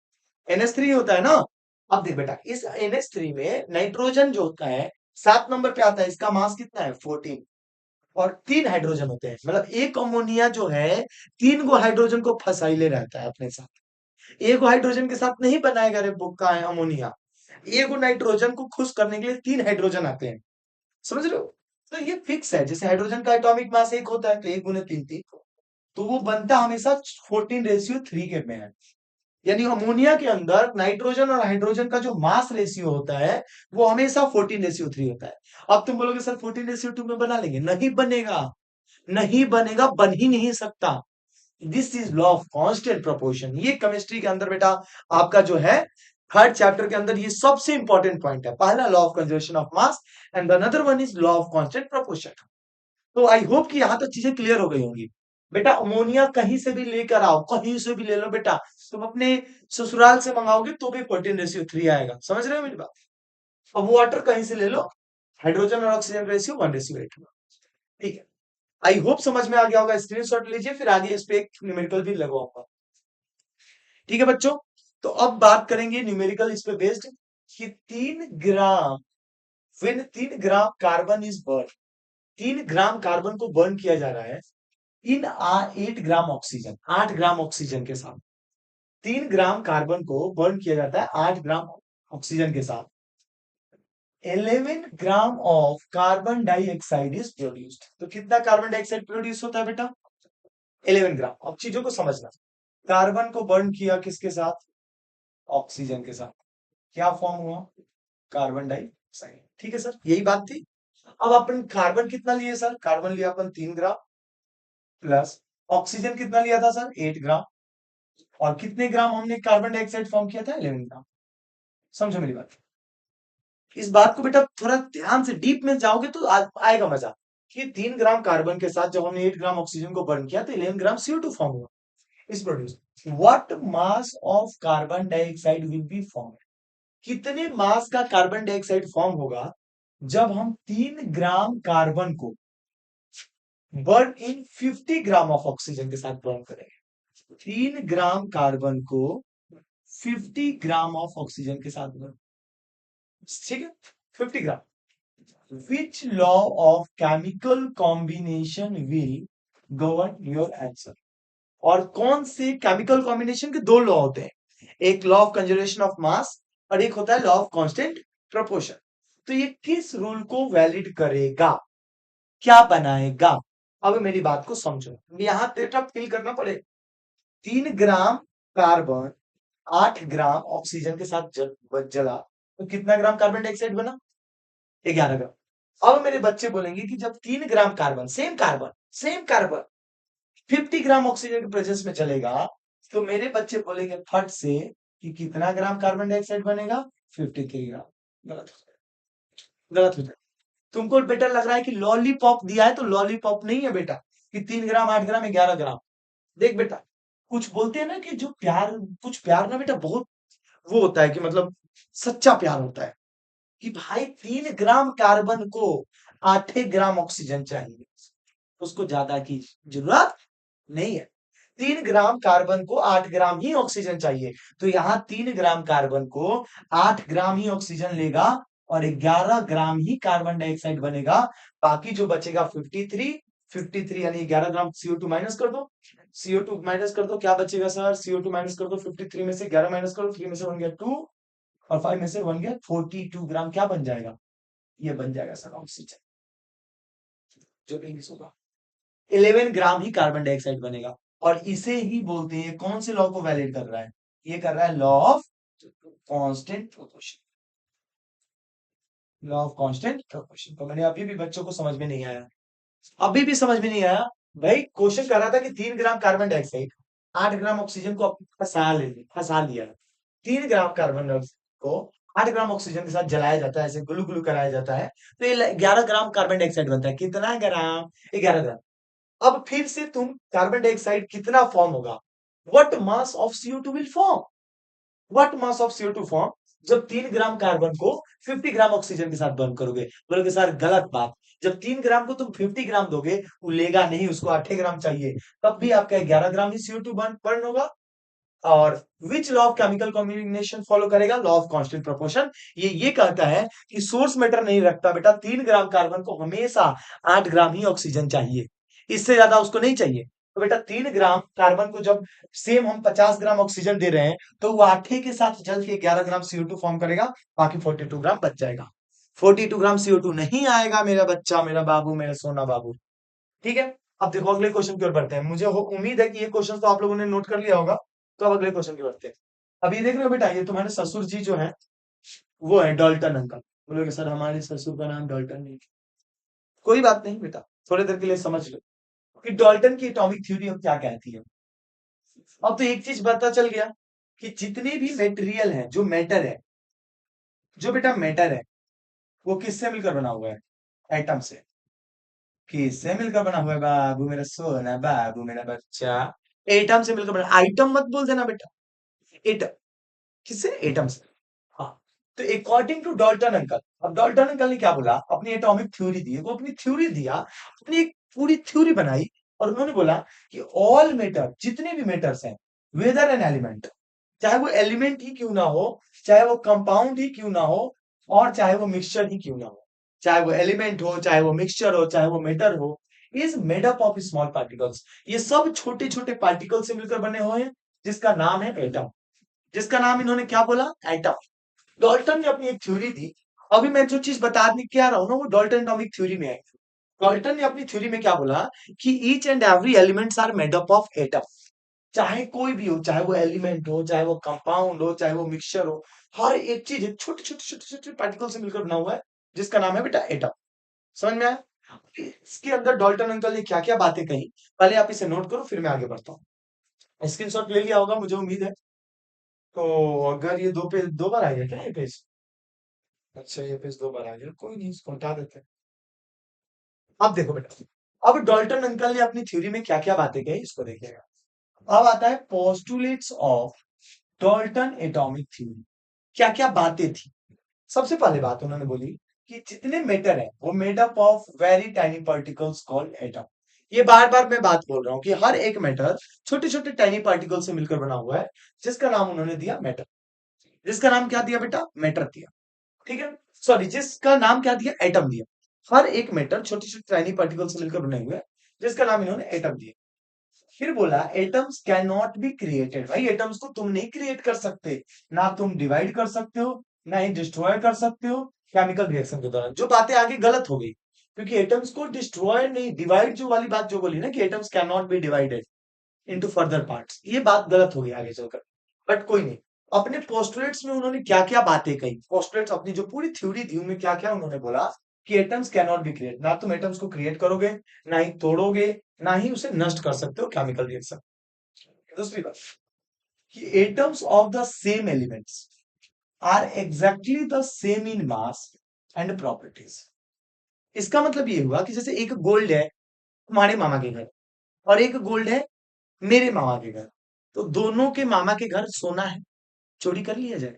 NH3 होता है ना। अब देख बेटा, इस NH3 में नाइट्रोजन जो होता है 7 नंबर पे आता है, इसका मास कितना है 14, और 3 हाइड्रोजन होते हैं। मतलब एक अमोनिया जो है 3 गो हाइड्रोजन को फसाइले रहता है अपने साथ, एक हाइड्रोजन के साथ नहीं बनाएगा रे बुक का है अमोनिया, एक नाइट्रोजन को खुश करने के लिए 3 हाइड्रोजन आते हैं। समझ रहे हो। तो ये फिक्स है, जैसे हाइड्रोजन का एटॉमिक मास 1 होता है तो 1 × 3 3, तो वो बनता हमेशा 14:3 के में है। यानी अमोनिया के अंदर नाइट्रोजन और हाइड्रोजन का जो मास रेशियो होता है वो हमेशा 14:3 होता है। अब तुम बोलोगे सर 14:2 में बना लेंगे, नहीं बनेगा, नहीं बनेगा, बन ही नहीं सकता। This is law of constant proportion. ये केमिस्ट्री के अंदर बेटा आपका जो है थर्ड चैप्टर के अंदर ये सबसे इंपॉर्टेंट पॉइंट है। पहला law of conservation of mass and another one is law of constant proportion. तो आई होप कि यहां तक चीजें क्लियर हो गई होंगी। बेटा अमोनिया कहीं से भी लेकर आओ, कहीं से भी ले लो बेटा, तुम अपने ससुराल से मंगाओगे तो भी 14:3 आएगा। समझ रहे हो मेरी बात? अब वाटर कहीं से ले लो, हाइड्रोजन और ऑक्सीजन रेशियो 1:8। ठीक है, आई होप समझ में आ गया होगा। स्क्रीनशॉट लीजिए, फिर आगे इस पे एक न्यूमेरिकल भी लगवाऊंगा। ठीक है बच्चों, तो अब बात करेंगे न्यूमेरिकल इस पे बेस्ड कि 3 gram, when 3 gram carbon is burn, 3 gram carbon को बर्न किया जा रहा है इन 8 ग्राम ऑक्सीजन, 8 ग्राम ऑक्सीजन के साथ। 3 ग्राम कार्बन को बर्न किया जाता है 8 ग्राम ऑक्सीजन के साथ। 11 gram of carbon dioxide is produced. तो कितना कार्बन डाइऑक्साइड प्रोड्यूस होता है बेटा? 11 ग्राम। अब चीजों को समझना, कार्बन को बर्न किया किसके साथ? ऑक्सीजन के साथ। क्या फॉर्म हुआ? Carbon dioxide. ठीक है सर, यही बात थी। अब अपन कार्बन कितना लिए सर? कार्बन लिया अपन 3 ग्राम, प्लस ऑक्सीजन कितना लिया था सर? 8 ग्राम। और कितने ग्राम हमने कार्बन डाइऑक्साइड फॉर्म किया था? 11 ग्राम। समझो मेरी बात। इस बात को बेटा थोड़ा ध्यान से डीप में जाओगे तो आएगा मजा कि 3 ग्राम कार्बन के साथ जब हमने 8 ग्राम ऑक्सीजन को बर्न किया तो 11 ग्राम CO2 फॉर्म हुआ इस produce. What mass of carbon dioxide will be form? कितने मास का कार्बन डाइऑक्साइड फॉर्म होगा जब हम 3 ग्राम कार्बन को burn in 50 gram of oxygen के साथ बर्न करेंगे? 3 ग्राम कार्बन को 50 ग्राम ऑफ ऑक्सीजन के साथ बर्न, ठीक है, 50 gram. Which law of chemical combination will govern your answer? और कौन से केमिकल कॉम्बिनेशन के दो लॉ होते हैं? एक लॉ ऑफ कंजर्वेशन ऑफ मास और एक होता है लॉ ऑफ कांस्टेंट प्रोपोर्शन। तो ये किस रूल को वैलिड करेगा, क्या बनाएगा? अब मेरी बात को समझो, यहां डेटा फिल करना पड़ेगा। 3 ग्राम कार्बन 8 ग्राम ऑक्सीजन के साथ जला तो कितना ग्राम कार्बन डाइऑक्साइड बना? 11 ग्राम। अब मेरे बच्चे बोलेंगे कि जब 3 gram carbon, same carbon 50 gram oxygen के प्रेजेंस में चलेगा तो मेरे बच्चे बोलेंगे फट से कि कितना ग्राम कार्बन डाइऑक्साइड बनेगा? 53 ग्राम। गलत हो जाएगा, गलत हो जाएगा। तुमको बेटा लग रहा है कि लॉलीपॉप दिया है, तो लॉलीपॉप नहीं है बेटा कि 3 ग्राम 8 ग्राम 11 ग्राम। देख बेटा, कुछ बोलते हैं ना कि जो प्यार, कुछ प्यार ना बेटा बहुत वो होता है कि मतलब सच्चा प्यार होता है कि भाई 3 ग्राम कार्बन को 8 ग्राम ऑक्सीजन चाहिए, उसको ज्यादा की जरूरत नहीं है। 3 ग्राम कार्बन को 8 ग्राम ही ऑक्सीजन चाहिए, तो यहाँ 3 ग्राम कार्बन को 8 ग्राम ही ऑक्सीजन लेगा और 11 ग्राम ही कार्बन डाइऑक्साइड बनेगा। बाकी जो बचेगा 53 यानी 11 ग्राम CO2 माइनस कर दो, CO2 माइनस कर दो, क्या बचेगा सर? CO2 माइनस कर दो, 53 में से 11 माइनस करो, 3 में से 1 गया 2 और 5 में से 1 गया 42 ग्राम। क्या बन जाएगा? ये बन जाएगा सर ऑक्सीजन, जो रिलीज होगा 11 ग्राम ही कार्बन डाइऑक्साइड बनेगा। और इसे ही बोलते हैं, कौन से लॉ को वैलिड कर रहा है? ये कर रहा है law of constant proportion, law of constant proportion. तो मैंने अभी भी बच्चों को समझ में नहीं आया, अभी भी समझ में नहीं आया भाई। क्वेश्चन कर रहा था कि 3 gram carbon dioxide 8 gram oxygen को फंसा लिया। 3 ग्राम कार्बन डाइऑक्साइड को 8 ग्राम ऑक्सीजन के साथ जलाया जाता है, ऐसे गुलू गुलू कराया जाता है, तो ये 11 ग्राम कार्बन डाइऑक्साइड बनता है। कितना ग्राम? 11 ग्राम। अब फिर से तुम कार्बन डाइऑक्साइड कितना फॉर्म होगा? What mass of CO2 will form? What mass of CO2 form जब 3 ग्राम कार्बन को 50 ग्राम ऑक्सीजन के साथ बर्न करोगे? बोलोगे सर गलत बात, जब 3 ग्राम को तुम 50 ग्राम दोगे वो लेगा नहीं, उसको 8 ग्राम चाहिए, तब भी आपका 11 ग्राम ही CO2 बर्न होगा। और which law of chemical combination follow करेगा? Law of constant proportion. ये कहता है कि सोर्स मैटर नहीं रखता बेटा, 3 ग्राम कार्बन को हमेशा 8 ग्राम ही ऑक्सीजन चाहिए, इससे ज्यादा उसको नहीं चाहिए। तो बेटा 3 ग्राम कार्बन को जब सेम हम 50 ग्राम ऑक्सीजन दे रहे हैं तो वो 8 के साथ जल के 11 ग्राम CO2 फॉर्म करेगा, बाकी 42 ग्राम बच जाएगा। 42 ग्राम CO2 नहीं आएगा मेरा बच्चा, मेरा बाबू, मेरा सोना बाबू। ठीक है, अब देखो अगले क्वेश्चन की ओर बढ़ते हैं। मुझे उम्मीद है कि ये क्वेश्चन तो आप लोगों ने नोट कर लिया होगा, तो अब अगले क्वेश्चन की बढ़ते हैं। अब ये देख रहे हो बेटा, ये तुम्हारे ससुर जी जो है वो है डॉल्टन अंकल। बोलोगे सर हमारे ससुर का नाम डॉल्टन नहीं। कोई बात नहीं बेटा, थोड़ी देर के लिए समझ लो कि डॉल्टन की एटॉमिक थ्योरी अब क्या कहती है। अब तो एक चीज पता चल गया कि जितने भी मेटेरियल है, जो मैटर है, जो बेटा मैटर है, वो किससे मिलकर बना हुआ है? एटम से। किससे मिलकर बना हुआ है बाबू मेरा सोना, बाबू मेरा बच्चा? एटम से मिलकर बना। आइटम मत बोल देना बेटा, एटम। किससे? एटम से। हाँ। तो अकॉर्डिंग टू डॉल्टन अंकल, अब डॉल्टन अंकल ने क्या बोला, अपनी एटॉमिक थ्योरी दी, वो अपनी थ्योरी दिया, अपनी एक पूरी थ्योरी बनाई, और उन्होंने बोला कि ऑल मैटर, जितने भी मैटर्स हैं, वेदर एन एलिमेंट, चाहे वो एलिमेंट ही क्यों ना हो, चाहे वो कंपाउंड ही क्यों ना हो, और चाहे वो मिक्सचर ही क्यों ना हो, चाहे वो एलिमेंट हो, चाहे वो मिक्सचर हो, चाहे वो मेटर हो, is made up of small particles. ये सब छोटे छोटे पार्टिकल से मिलकर बने हुए हैं, जिसका नाम है एटम। जिसका नाम इन्होंने क्या बोला? एटम। डॉल्टन ने अपनी एक थ्योरी दी। अभी मैं जो चीज बताने क्या रहा हूं ना, वो डॉल्टन एटॉमिक थ्योरी में है। डॉल्टन ने अपनी थ्योरी में क्या बोला कि each and every elements are made up of atom. चाहे कोई भी हो, चाहे वो एलिमेंट हो, चाहे वो कंपाउंड हो, चाहे वो मिक्सचर हो, हर एक चीज एक छोटे छोटे छोटे छोटे पार्टिकल से मिलकर बना हुआ है, जिसका नाम है बेटा एटम। समझ में आया? इसके अंदर डॉल्टन अंकल ने क्या क्या बातें कही, पहले आप इसे नोट करो, फिर मैं आगे बढ़ता हूँ। स्क्रीनशॉट ले लिया होगा, मुझे उम्मीद है। तो अगर ये दो पेज दो बार आ गया क्या, ये पेज? अच्छा, ये पेज दो बार आ गया, कोई नहीं, इसको हटा देते हैं। अब देखो बेटा, अब डॉल्टन अंकल ने अपनी थ्योरी में क्या क्या बातें कही, इसको देखिएगा। अब आता है postulates of Dalton atomic theory. क्या क्या बातें थी? सबसे पहले बात उन्होंने बोली कि जितने मैटर है वो made up of very tiny particles called atom. ये बार बार मैं बात बोल रहा हूं कि हर एक मैटर छोटे छोटे टाइनी पार्टिकल से मिलकर बना हुआ है, जिसका नाम उन्होंने दिया मैटर। जिसका नाम क्या दिया बेटा? मैटर दिया। ठीक है, सॉरी, जिसका नाम क्या दिया? एटम दिया। हर एक मेटल छोटे छोटे टाइनी पार्टिकल से मिलकर बने हुए हैं, जिसका नाम इन्होंने एटम दिया। फिर बोला atoms can not be created. भाई एटम्स को तुम नहीं क्रिएट कर सकते, ना तुम डिवाइड कर सकते हो, ना ही डिस्ट्रॉय कर सकते हो केमिकल रिएक्शन के दौरान। जो बातें आगे गलत हो गई, क्योंकि एटम्स को डिस्ट्रॉय नहीं, डिवाइड जो वाली बात जो बोली ना कि atoms can not be divided into further parts, ये बात गलत हो गई आगे चलकर। बट कोई नहीं। अपने पोस्टुलेट्स में उन्होंने क्या क्या बातें कही, पोस्टुलेट्स अपनी जो पूरी थ्योरी थी उनमें क्या क्या उन्होंने बोला कि atoms can not be create, ना तुम एटम्स को क्रिएट करोगे, ना ही तोड़ोगे, ना ही उसे नष्ट कर सकते हो केमिकल रिएक्शन। दूसरी बात कि atoms of the same elements are exactly the same in mass and properties. इसका मतलब ये हुआ कि जैसे एक गोल्ड है तुम्हारे मामा के घर, और एक गोल्ड है मेरे मामा के घर, तो दोनों के मामा के घर सोना है, चोरी कर लिया जाए।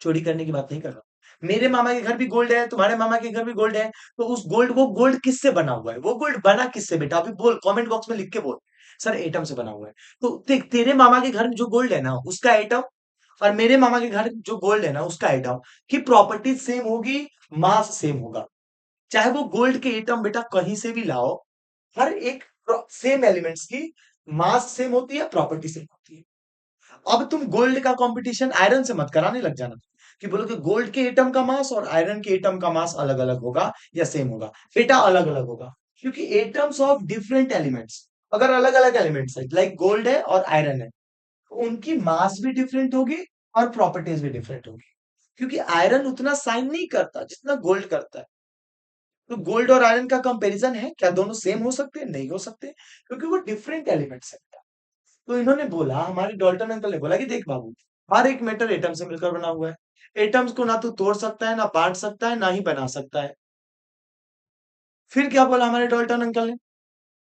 चोरी करने की बात नहीं कर रहा। मेरे मामा के घर भी गोल्ड है, तुम्हारे मामा के घर भी गोल्ड है, तो उस गोल्ड, वो गोल्ड किससे बना हुआ है? वो गोल्ड बना किससे बेटा? अभी बोल, कमेंट बॉक्स में लिख के बोल। सर एटम से बना हुआ है। तो देख, तेरे मामा के घर में जो गोल्ड है ना उसका एटम, और मेरे मामा के घर जो गोल्ड है ना उसका एटम की प्रॉपर्टीज सेम होगी, मास सेम होगा। चाहे वो गोल्ड के एटम बेटा कहीं से भी लाओ, हर एक सेम एलिमेंट्स की मास सेम होती है, प्रॉपर्टी सेम होती है। अब तुम गोल्ड का कंपटीशन आयरन से मत कराने लग जाना कि बोलो कि गोल्ड के एटम का मास और आयरन के एटम का मास अलग अलग होगा या सेम होगा। बेटा अलग अलग होगा, क्योंकि एटम्स ऑफ डिफरेंट एलिमेंट्स, अगर अलग अलग एलिमेंट्स है लाइक गोल्ड है और आयरन है, तो उनकी मास भी डिफरेंट होगी और प्रॉपर्टीज भी डिफरेंट होगी। क्योंकि आयरन उतना साइन नहीं करता जितना गोल्ड करता है। तो गोल्ड और आयरन का कंपैरिजन है क्या? दोनों सेम हो सकते हैं? नहीं हो सकते, क्योंकि वो डिफरेंट एलिमेंट्स है। तो इन्होंने बोला, हमारे डॉल्टन अंकल ने बोला कि देख बाबू, हर एक मेटल एटम से मिलकर बना हुआ है। एटम्स को ना तो तोड़ सकता है, ना बांट सकता है, ना ही बना सकता है। फिर क्या बोला हमारे डॉल्टन अंकल ने?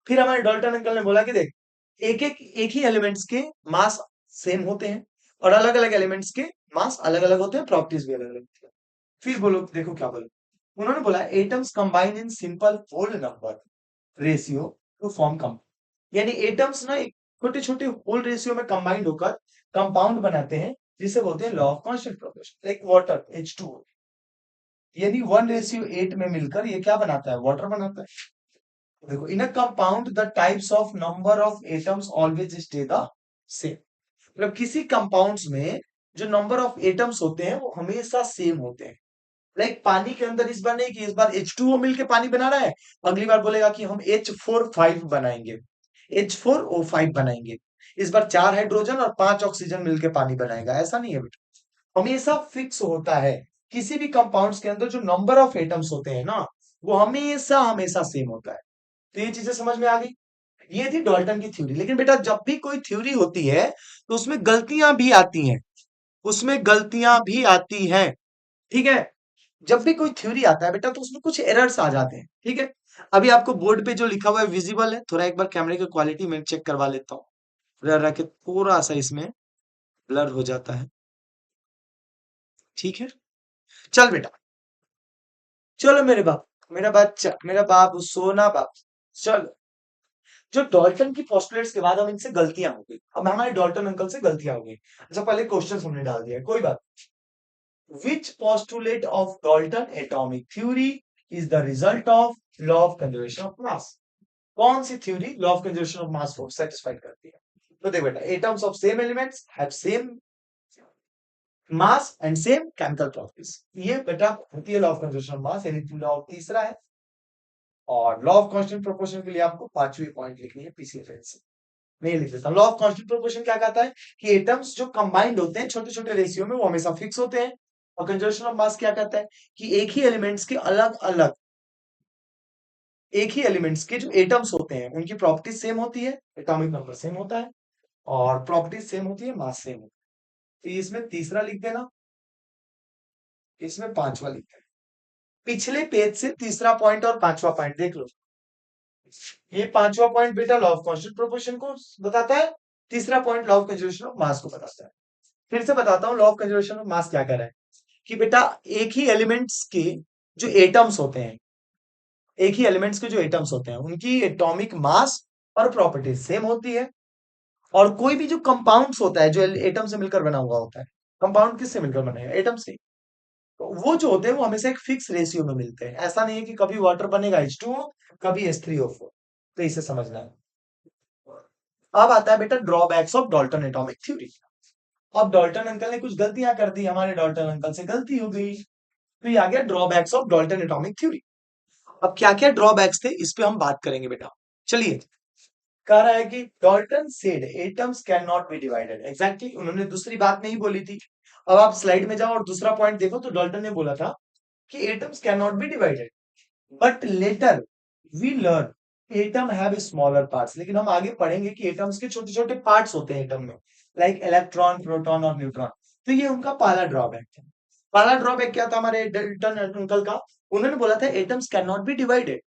फिर हमारे डॉल्टन अंकल ने बोला कि देख, एक ही एलिमेंट्स के मास सेम होते हैं, और अलग अलग एलिमेंट्स के मास अलग अलग होते हैं, प्रॉपर्टीज भी अलग अलग होती है। फिर बोलो, देखो क्या बोला उन्होंने। बोला atoms combine in simple whole number ratio to form compound. यानी एटम्स ना एक छोटे छोटे होल रेशियो में कंबाइंड होकर कंपाउंड बनाते हैं, जिसे बोलते हैं law of constant proportion. Like water H2O, यानी 1:8 में मिलकर ये क्या बनाता है? वाटर बनाता है। देखो, in a compound the types of number of atoms always stay the same. मतलब किसी कंपाउंड्स में जो नंबर ऑफ एटम्स होते हैं वो हमेशा सेम होते हैं। लाइक पानी के अंदर इस बार नहीं कि इस बार H2O मिलके पानी बना रहा है, अगली बार बोलेगा कि हम H45 बनाएंगे, H4O5 बनाएंगे। इस बार 4 हाइड्रोजन और 5 ऑक्सीजन मिलकर पानी बनाएगा, ऐसा नहीं है बेटा। हमेशा फिक्स होता है। किसी भी कंपाउंड्स के अंदर जो नंबर ऑफ एटम्स होते हैं ना, वो हमेशा हमेशा सेम होता है। तो ये चीजें समझ में आ गई। ये थी डाल्टन की थ्योरी। लेकिन बेटा जब भी कोई थ्योरी होती है तो उसमें गलतियां भी आती हैं, उसमें गलतियां भी आती हैं, ठीक है। जब भी कोई थ्योरी आता है बेटा तो उसमें कुछ एरर्स आ जाते हैं, ठीक है। अभी आपको बोर्ड पे जो लिखा हुआ है विजिबल है? थोड़ा एक बार कैमरे की क्वालिटी मैं चेक करवा लेता हूँ, रह रह के थोड़ा सा इसमें ब्लर हो जाता है, ठीक है। चल बेटा, चलो मेरे बाप, मेरा बच्चा, मेरा बाप, सोना बाप। चलो, जो डॉल्टन की पोस्टुलेट्स के बाद हम इनसे गलतियां हो गई, अब हमारे डॉल्टन अंकल से गलतियां हो गई। अच्छा, पहले क्वेश्चन हमने डाल दिया, कोई बात। Which postulate of Dalton atomic theory is the result of law of conservation of mass? कौन सी theory law of conservation of mass को सेटिस्फाई करती है? तो देख बेटा, atoms of same elements have same mass and same chemical properties. ये बेटा होती है law of conservation of mass, यानी लॉ तीसरा है। और लॉ ऑफ कांस्टेंट प्रोपोर्शन के लिए आपको पांचवी पॉइंट लिखनी है पीसी रेफरेंस। मैं ये लिख देता हूं। लॉ ऑफ कांस्टेंट प्रोपोर्शन क्या कहता है कि एटम्स जो कंबाइंड होते हैं छोटे छोटे रेशियो में, वो हमेशा फिक्स होते हैं। और कंजर्वेशन ऑफ मास क्या कहता है कि एक ही एलिमेंट्स के अलग अलग, एक ही एलिमेंट्स के जो एटम्स होते हैं उनकी प्रॉपर्टीज सेम होती है, एटॉमिक नंबर सेम होता है और प्रॉपर्टीज सेम होती है, मास सेम होता है। तो इसमें तीसरा लिख देना, इसमें पांचवा लिख देना। पिछले पेज से तीसरा पॉइंट और पांचवा पॉइंट देख लो। ये पांचवा पॉइंट बेटा लॉ ऑफ कांस्टेंट प्रोपोर्शन को बताता है, तीसरा point law of conservation of mass को बताता है। फिर से बताता हूं, law of conservation of mass क्या कह रहा है कि बेटा एक ही एलिमेंट्स के जो एटम्स होते हैं, एक ही एलिमेंट्स के जो एटम्स होते हैं उनकी एटॉमिक मास और प्रॉपर्टीज सेम होती है। और कोई भी जो कंपाउंड्स होता है जो एटम से मिलकर बना हुआ होता है, कंपाउंड किससे मिलकर बनेगा? एटम से। तो वो जो होते हैं वो हमेशा एक फिक्स रेशियो में मिलते हैं। ऐसा नहीं है कि कभी वाटर बनेगा H2O, कभी H3O4। तो इसे समझना है। अब आता है बेटा drawbacks of Dalton atomic theory. अब डाल्टन अंकल ने कुछ गलतियां कर दी, हमारे डाल्टन अंकल से गलती हो गई, तो ये आ गया drawbacks of Dalton atomic theory. अब क्या क्या ड्रॉबैक्स थे इस पे हम बात करेंगे बेटा। चलिए, कह रहा है कि Dalton said atoms can not be divided. Exactly उन्होंने दूसरी बात नहीं बोली थी। अब आप स्लाइड में जाओ और दूसरा पॉइंट देखो, तो डाल्टन ने बोला था कि atoms can not be divided, but later we learn atom have smaller parts. लेकिन हम आगे पढ़ेंगे कि एटम्स के छोटे छोटे पार्ट्स होते हैं एटम में, लाइक इलेक्ट्रॉन, प्रोटॉन और न्यूट्रॉन। तो ये उनका पहला ड्रॉबैक था। पहला ड्रॉबैक क्या था हमारे डाल्टन अंकल का? उन्होंने बोला था atoms can not be divided,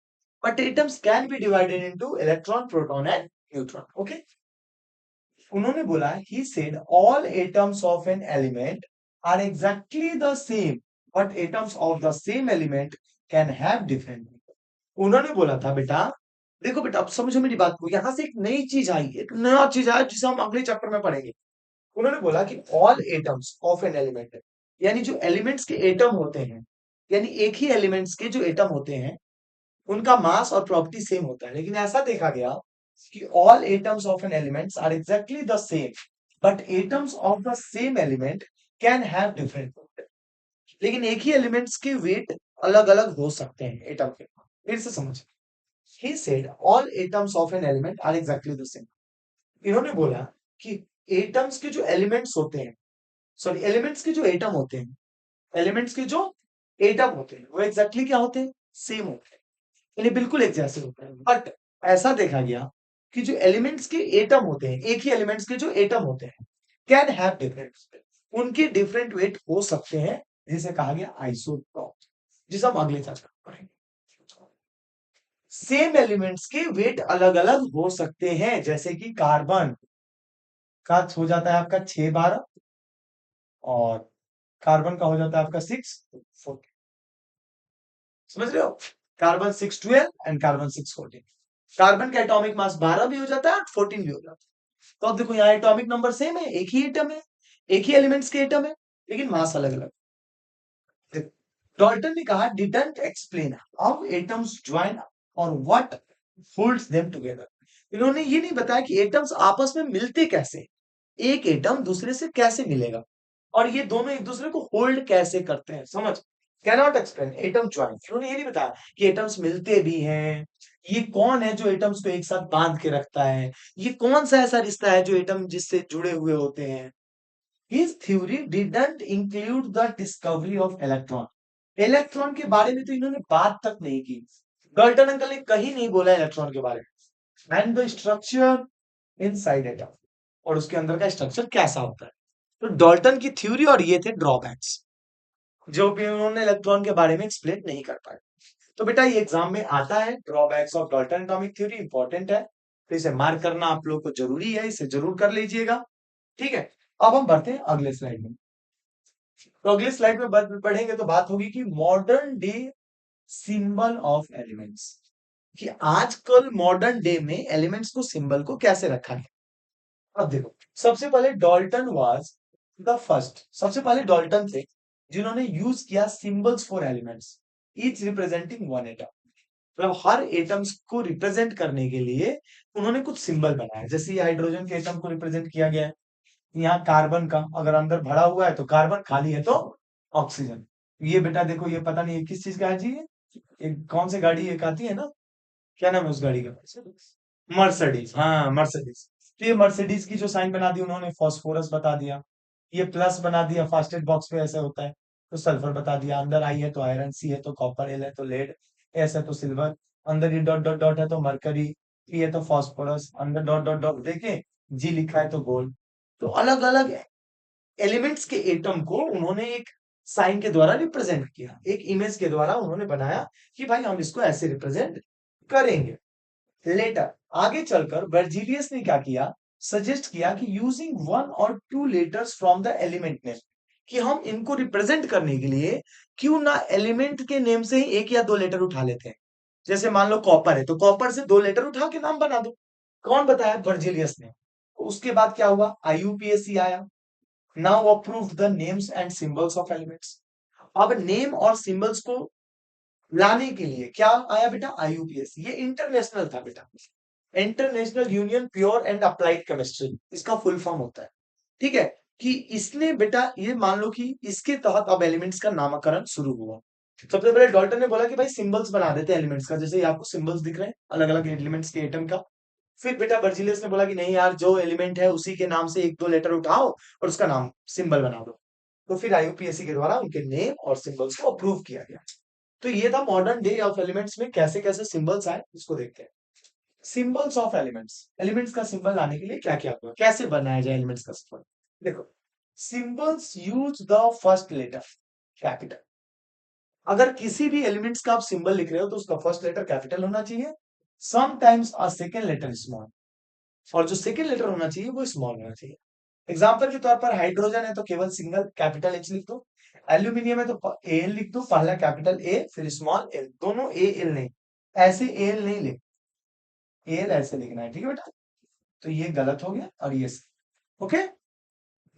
but atoms can be divided into electron, proton and neutron. Okay? उन्होंने बोला, he said all atoms of an element are exactly the same, but atoms of the same element can have different. उन्होंने बोला था बेटा, देखो बेटा अब समझो मेरी बात को, यहां से एक नई चीज आई, एक नया चीज आया जिसे हम अगले चैप्टर में पढ़ेंगे। उन्होंने बोला कि all atoms of an element, यानी जो एलिमेंट्स के एटम होते हैं, यानी एक ही एलिमेंट्स के जो एटम होते हैं उनका मास और प्रॉपर्टी सेम होता है। लेकिन ऐसा देखा गया कि all atoms of an elements are exactly the same, but atoms of the same element can have different weight. लेकिन एक ही एलिमेंट्स के वेट अलग अलग हो सकते हैं एटम के। फिर से समझ, he said all atoms of an element are exactly the same. इन्होंने बोला कि एटम्स के जो एलिमेंट्स होते हैं, सॉरी एलिमेंट्स के जो एटम होते हैं, एलिमेंट्स के जो एटम होते हैं वो एग्जैक्टली क्या होते हैं? सेम होते हैं, यानी बिल्कुल एक जैसे होते हैं। बट ऐसा देखा गया कि जो एलिमेंट्स के एटम होते हैं, एक ही एलिमेंट्स के जो एटम होते हैं, कैन हैव डिफरेंट, उनके डिफरेंट वेट हो सकते हैं, जिसे कहा गया आइसोटॉप, जिसे हम अगले चैप्टर में पढ़ेंगे। सेम एलिमेंट्स के वेट अलग अलग हो सकते हैं, जैसे कि कार्बन का हो जाता है आपका 6-12 और कार्बन का हो जाता है आपका 6-14। समझ रहे हो? Carbon 6-12 and carbon 6-14। कार्बन का एटॉमिक मास 12 भी हो जाता है और 14 भी हो जाता है। तो अब देखो यहाँ एटॉमिक नंबर सेम है, एक ही एटम है, एक ही एलिमेंट्स के एटम है, लेकिन मास अलग अलग। डाल्टन ने कहा didn't explain how atoms join और व्हाट होल्ड्स देम टुगेदर। इन्होंने ये नहीं बताया कि एटम्स आपस में मिलते कैसे, एक एटम दूसरे से कैसे मिलेगा, और ये दोनों एक दूसरे को होल्ड कैसे करते हैं। समझ, कैनॉट एक्सप्लेन एटम ज्वाइन, इन्होंने ये नहीं बताया कि एटम्स मिलते भी हैं, ये कौन है जो एटम्स को एक साथ बांध के रखता है, ये कौन सा ऐसा रिश्ता है जो एटम जिससे जुड़े हुए होते हैं। His theory didn't include the discovery of electron, electron के बारे में तो इन्होंने बात तक नहीं की, डाल्टन अंकल ने कहीं नहीं बोला इलेक्ट्रॉन के बारे में, and the structure inside atom, और उसके अंदर का स्ट्रक्चर कैसा होता है। तो डाल्टन की थ्योरी और ये थे ड्रॉबैक्स जो भी उन्होंने इलेक्ट्रॉन के बारे में एक्सप्लेन नहीं कर पाए। तो बेटा ये एग्जाम में आता है, drawbacks of Dalton atomic theory important है, तो इसे मार्क करना आप लोग को जरूरी है, इसे जरूर कर लीजिएगा। ठीक है, अब हम बढ़ते हैं अगले स्लाइड में। तो अगले स्लाइड में बढ़ेंगे तो बात होगी कि modern day symbol of elements, कि आजकल मॉडर्न डे में एलिमेंट्स को सिंबल को कैसे रखा है। अब देखो, सबसे पहले डॉल्टन वाज द फर्स्ट, सबसे पहले डॉल्टन थे जिन्होंने यूज किया symbols for elements, each representing one atom, मतलब हर एटम्स को रिप्रेजेंट करने के लिए उन्होंने कुछ सिंबल बनाया। जैसे ये हाइड्रोजन के एटम को रिप्रेजेंट किया गया है, यहाँ कार्बन का अगर अंदर भरा हुआ है तो कार्बन, खाली है तो ऑक्सीजन। ये बेटा देखो, ये पता नहीं है किस चीज का है जी, ये कौन सी गाड़ी एक आती है ना, क्या नाम है उस गाड़ी का, मर्सिडीज, हाँ मर्सिडीज। तो ये मर्सिडीज की जो साइन बना दी उन्होंने, फॉस्फोरस बता दिया, ये प्लस बना दिया, फर्स्ट एड बॉक्स पे ऐसे होता है, तो सल्फर बता दिया, अंदर आई है तो आयरन, सी है तो कॉपर, एल है तो लेड, एस है तो सिल्वर, अंदर ये डॉट डॉट डॉट है तो मरकरी, पी है तो फॉस्फोरस, अंदर डॉट डॉट डॉट देखे, जी लिखा है तो गोल्ड। तो अलग अलग एलिमेंट्स के एटम को उन्होंने एक साइन के द्वारा रिप्रेजेंट किया, एक इमेज के द्वारा उन्होंने बनाया कि भाई हम इसको ऐसे रिप्रेजेंट करेंगे। लेटर आगे चलकर वर्जीलियस ने क्या किया, सजेस्ट किया कि यूजिंग वन और two letters from the element name, कि हम इनको रिप्रेजेंट करने के लिए क्यों ना एलिमेंट के नेम से ही एक या दो लेटर उठा लेते हैं। जैसे मान लो कॉपर है तो कॉपर से दो लेटर उठा के नाम बना दो। कौन बताया, वर्जीलियस ने। उसके बाद क्या हुआ, आईयूपीएसी आया, now approved the names and symbols of elements. अब नेम और सिंबल्स को लाने के लिए क्या आया बेटा, आईयूपीएसी, ये इंटरनेशनल था बेटा, international union pure and applied chemistry, इसका फुल फॉर्म होता है। ठीक है, कि इसने बेटा ये मान लो कि इसके तहत अब एलिमेंट्स का नामकरण शुरू हुआ। सबसे पहले डॉल्टन ने बोला कि भाई सिंबल्स बना देते हैं एलिमेंट्स का, जैसे ये आपको सिंबल्स दिख रहे हैं अलग अलग एलिमेंट्स के एटम का। फिर बेटा बर्जिलियस ने बोला कि नहीं यार, जो एलिमेंट है उसी के नाम से एक दो लेटर उठाओ और उसका नाम सिंबल बना दो। तो फिर आईयूपीएसी के द्वारा उनके नेम और सिंबल्स को अप्रूव किया गया। तो ये था मॉडर्न डे ऑफ एलिमेंट्स में कैसे कैसे सिंबल्स आए, इसको देखते हैं। सिंबल्स ऑफ एलिमेंट्स, एलिमेंट्स का सिंबल लाने के लिए क्या क्या हुआ, कैसे बनाया जाए एलिमेंट्स का सिंबल। देखो, symbols use the first letter capital, अगर किसी भी एलिमेंट्स का आप सिंबल लिख रहे हो तो उसका फर्स्ट लेटर कैपिटल होना चाहिए, sometimes a second letter small, और जो सेकेंड लेटर होना चाहिए वो स्मॉल होना चाहिए। एग्जाम्पल के तौर पर हाइड्रोजन है तो केवल सिंगल कैपिटल एच लिख दो, एल्यूमिनियम है तो ए एल लिख दो, पहला कैपिटल ए फिर स्मॉल एल, दोनों ए एल नहीं, ऐसे ए एल नहीं लिख, ए एल ऐसे लिखना है, ठीक है बेटा। तो ये गलत हो गया और ये सही। ओके,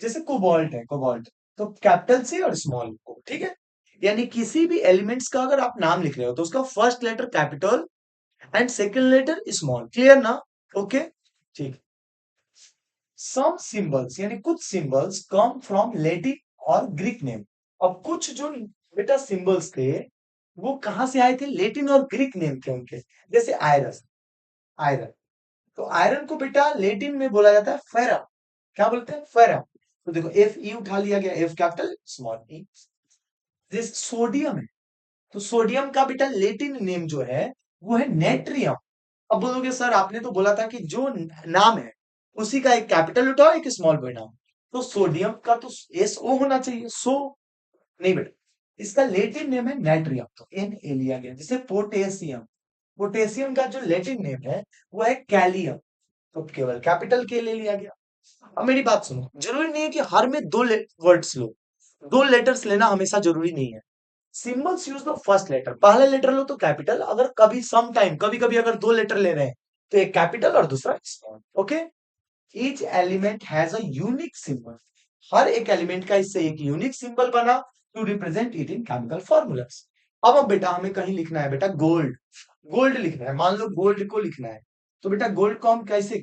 जैसे कोबाल्ट है, कोबाल्ट तो कैपिटल सी और स्मॉल को, ठीक है। यानी किसी भी एलिमेंट्स का अगर आप नाम लिख रहे हो तो उसका first letter capital and second letter small, clear ना। ओके, ठीक। सम सिंबल्स यानी कुछ सिंबल्स कम फ्रॉम लैटिन और ग्रीक नेम, अब कुछ जो बेटा सिंबल्स थे वो कहां से आए थे, लेटिन और ग्रीक नेम थे उनके। जैसे आयरन, आयरन, तो आयरन को बेटा लेटिन में बोला जाता है फेरम, क्या बोलते हैं, फेरम। तो देखो एफ ई उठा लिया गया, एफ कैपिटल स्मॉल ई। जिस सोडियम है तो सोडियम का बेटा लेटिन नेम जो है वो है नेट्रियम। अब बोलोगे सर आपने तो बोला था कि जो नाम है उसी का एक कैपिटल उठाओ एक स्मॉल बनाओ, तो सोडियम का तो एस ओ होना चाहिए, सो नहीं बेटा, इसका लेटिन नेम है नेट्रियम, तो एन ए लिया गया। जैसे पोटेशियम, पोटेशियम का जो लेटिन नेम है वो है कैलियम, तो केवल कैपिटल के ले लिया गया। अब मेरी बात सुनो, जरूरी नहीं है कि हर में दो वर्ड्स लो, दो लेटर्स लेना हमेशा जरूरी नहीं है। Symbols use the first letter, पहला लेटर लो तो कैपिटल, अगर कभी सम टाइम कभी कभी अगर दो लेटर ले रहे हैं तो एक कैपिटल और दूसरा small. Okay, each element has a unique symbol, हर एक एलिमेंट का इससे एक यूनिक सिंबल बना to represent it in chemical formulas. अब बेटा हमें कहीं लिखना है बेटा गोल्ड, गोल्ड लिखना है, मान लो गोल्ड को लिखना है, तो बेटा गोल्ड को हम कैसे,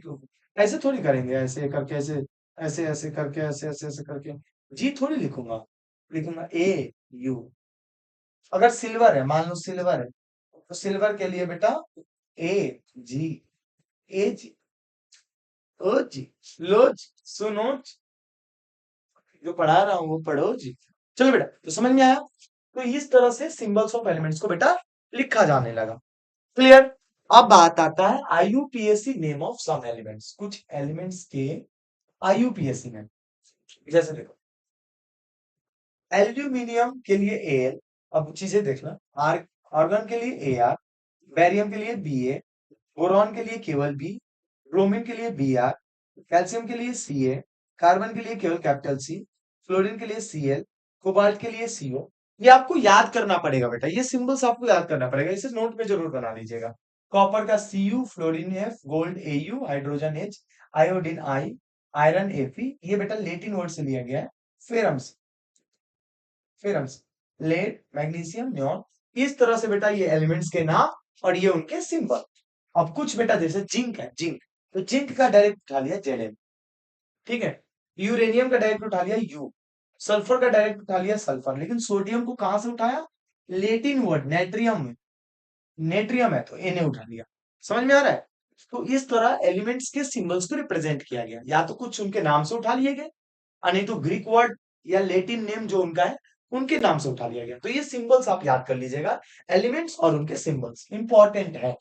ऐसे थोड़ी करेंगे, ऐसे करके, ऐसे ऐसे ऐसे करके, ऐसे ऐसे ऐसे करके जी थोड़ी लिखूंगा, लिखूंगा ए यू, अगर सिल्वर है, मान लो सिल्वर है, तो सिल्वर के लिए बेटा ए जी, ए जी, ओ जी, लो जी, सुनो जी, जो पढ़ा रहा हूं वो पढ़ो जी। चलो बेटा, तो समझ में आया। तो इस तरह से सिंबल्स ऑफ एलिमेंट्स को बेटा लिखा जाने लगा। क्लियर। अब बात आता है IUPAC name of some elements, कुछ एलिमेंट्स के आईयूपीएसी नेम। जैसे देखो, एल्यूमिनियम के लिए एल, अब चीजें देखना, आर आर्गन के लिए ए आर, बैरियम के लिए बी ए, बोरॉन के लिए केवल बी, ब्रोमीन के लिए बी आर, कैल्शियम के लिए सी ए, कार्बन के लिए केवल कैपिटल सी, फ्लोरीन के लिए सी एल, कोबाल्ट के लिए सीओ। ये आपको याद करना पड़ेगा बेटा, ये सिंबल्स आपको याद करना पड़ेगा, इसे नोट में जरूर बना लीजिएगा। कॉपर का C U, fluorine F, gold A U, hydrogen H, iodine I, iron F E, ये बेटा लेटिन वर्ड से लिया गया है। Ferrums, ferrums, lead, magnesium, neon, इस तरह से बेटा ये एलिमेंट्स के नाम और ये उनके सिंबल। अब कुछ बेटा जैसे जिंक है, जिंक, तो जिंक का डायरेक्ट उठा लिया जेड, ठीक है। यूरेनियम का डायरेक्ट उठा लिया यू, सल्फर का डायरेक्ट उठा लिया सल्फर, लेकिन सोडियम को कहां से उठाया, लेटिन वर्ड नेट्रियम में, नेट्रियम है तो एने उठा लिया। समझ में आ रहा है। तो इस तरह एलिमेंट्स के सिंबल्स को रिप्रेजेंट किया गया, या तो कुछ उनके नाम से उठा लिए गए, और नहीं तो ग्रीक वर्ड या लेटिन नेम जो उनका है उनके नाम से उठा लिया गया। तो ये सिंबल्स आप याद कर लीजिएगा, एलिमेंट्स और उनके सिंबल्स इंपॉर्टेंट है,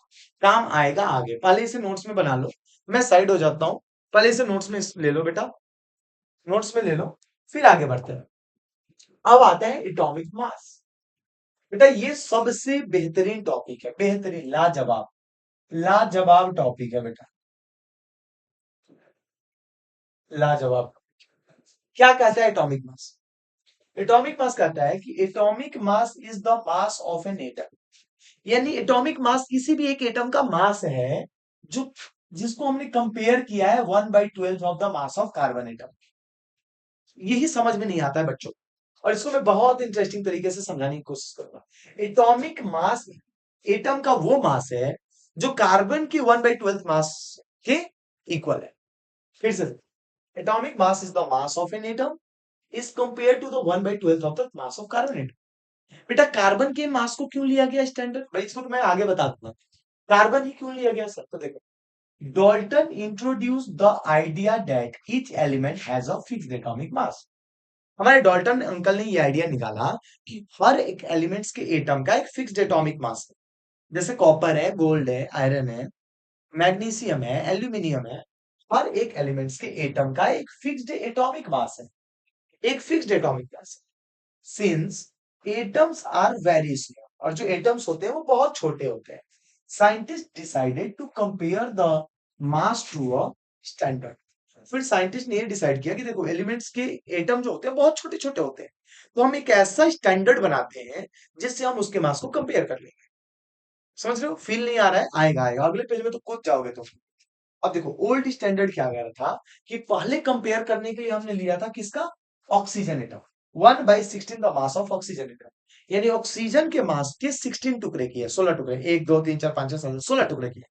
काम आएगा आगे। पहले इसे नोट्स में बना लो, मैं साइड हो जाता हूं, पहले इसे नोट्स में ले लो बेटा, नोट्स में ले लो, फिर आगे बढ़ते हैं। अब आता है एटॉमिक मास। बेटा ये सबसे बेहतरीन टॉपिक है, बेहतरीन, लाजवाब, लाजवाब टॉपिक है बेटा, लाजवाब। क्या कहता है एटॉमिक मास? एटॉमिक मास कहता है कि atomic mass is the mass of an atom, यानी एटॉमिक मास किसी भी एक एटम का मास है, जो जिसको हमने कंपेयर किया है 1/12 of the mass of carbon atom. यही समझ में नहीं आता है बच्चों, और इसको मैं बहुत इंटरेस्टिंग तरीके से समझाने की कोशिश करूंगा। एटॉमिक मास एटम का वो मास है जो कार्बन की 1/12 मास के इक्वल है। फिर से, atomic mass is the mass of an atom is compare to the 1/12 of the mass of carbon atom. बेटा कार्बन के मास को क्यों लिया गया स्टैंडर्ड, भाई इसको तो मैं आगे बता दूंगा, कार्बन ही क्यों लिया गया सर, तो देखो, Dalton introduced the idea that each element has a fixed atomic mass। हमारे डॉल्टन अंकल ने ये आइडिया निकाला कि हर एक एलिमेंट्स के एटम का एक फिक्स्ड एटॉमिक मास है। जैसे कॉपर है, गोल्ड है, आयरन है, मैग्नीशियम है, एल्यूमिनियम है, हर एक एलिमेंट्स के एटम का एक फिक्स्ड एटॉमिक मास है, एक फिक्स्ड एटॉमिक मास है। Since atoms are very small, और जो एटम्स होते हैं वो बहुत छोटे होते हैं, scientist decided to compare the mass to a standard. फिर साइंटिस्ट ने ये डिसाइड किया कि देखो एलिमेंट्स के एटम जो होते हैं बहुत छोटे छोटे होते हैं, तो हम एक ऐसा स्टैंडर्ड बनाते हैं जिससे हम उसके मास को कंपेयर कर लेंगे। समझ रहे हो, फील नहीं आ रहा है, आएगा आएगा अगले पेज में तो कूद जाओगे तुम। अब देखो ओल्ड स्टैंडर्ड क्या कह रहा था कि पहले कंपेयर करने के लिए हमने लिया था किसका, oxygen atom, 1/16 the mass of oxygen atom, यानी ऑक्सीजन के मास के 16 टुकड़े किए, 16 टुकड़े, 1 2 3 4 5 6 7 16 टुकड़े किए,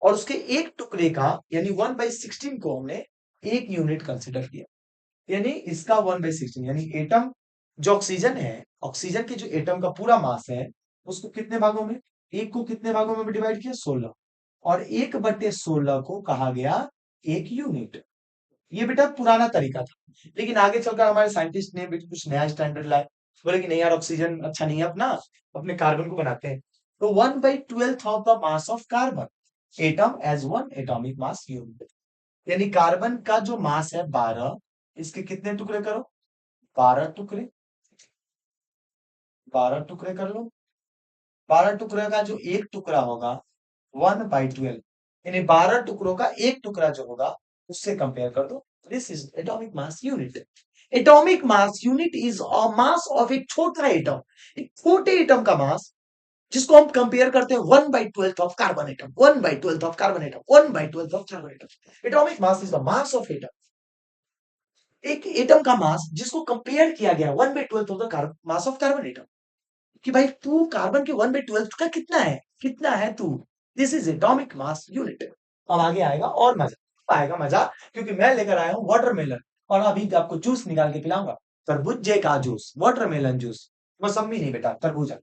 और उसके एक टुकड़े का यानी 1/16 को हमने एक यूनिट कंसिडर किया, यानी इसका 1/16 यानी एटम जो ऑक्सीजन है, ऑक्सीजन के जो एटम का पूरा मास है उसको कितने भागों में, एक को कितने भागों में डिवाइड किया, 16, और 1/16 को कहा गया एक यूनिट। ये बेटा पुराना तरीका था, लेकिन आगे चलकर हमारे साइंटिस्ट ने भी कुछ नया स्टैंडर्ड लाए, बोले कि नहीं यार ऑक्सीजन अच्छा नहीं है अपना, अपने कार्बन को बनाते हैं। तो 1/12 of the mass of carbon atom as one atomic mass unit, यानी कार्बन का जो मास है 12, इसके कितने टुकड़े करो, 12 टुकड़े, 12 टुकड़े कर लो, 12 टुकड़े का जो एक टुकड़ा होगा 1/12, यानी 12 टुकड़ों का एक टुकड़ा जो होगा उससे कंपेयर कर दो। This is atomic mass unit. Atomic mass unit is a mass of एक छोटा एटम, एक छोटे एटम का मास, जिसको हम कंपेयर करते हैं 1/12 of carbon atom, 1/12 of carbon atom, 1/12 of carbon atom. Atomic mass is the mass of atom, एक एटम का मास जिसको कंपेयर किया गया 1/12 of the mass of carbon atom, कि भाई तू कार्बन के 1/12 का कितना है, कितना है तू, this is atomic mass unit. अब आगे आएगा और मजा, आएगा मजा, क्योंकि मैं लेकर आया हूं वाटरमेलन, और अभी आपको जूस निकाल के पिलाऊंगा, तरबूजे का जूस, वाटरमेलन जूस, मौसम्मी नहीं बेटा, तरबूजा।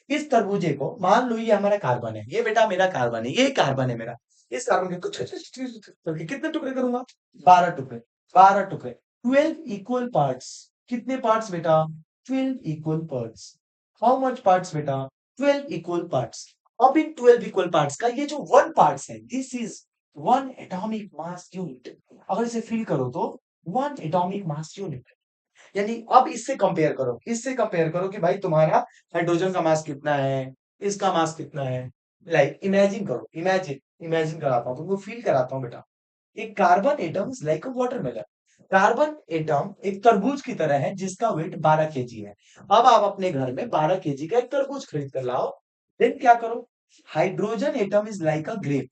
इस तरबूजे को मान लो ये हमारा कार्बन है, ये बेटा मेरा कार्बन है, ये कार्बन है मेरा। इस कार्बन के कुछ करके कितने टुकड़े करूंगा? 12 टुकड़े। 12 टुकड़े, 12 इक्वल पार्ट्स। कितने पार्ट्स बेटा? 12 equal parts. How much parts बेटा? 12 इक्वल पार्ट्स। अब इन 12 इक्वल पार्ट्स का ये जो वन पार्ट्स है, this is one atomic mass unit. अगर इसे फिल करो तो वन एटॉमिक मास यूनिट। यानी अब इससे कंपेयर करो, इससे कंपेयर करो कि भाई तुम्हारा हाइड्रोजन का मास कितना है, इसका मास कितना है। लाइक इमेजिन करो, इमेजिन कराता हूँ तुमको, फील कराता हूँ बेटा। एक carbon atom is like a watermelon. Carbon atom एक तरबूज की तरह है जिसका वेट 12 केजी है। अब आप अपने घर में 12 केजी का एक तरबूज खरीद कर लाओ। देन क्या करो? Hydrogen atom is like a grape.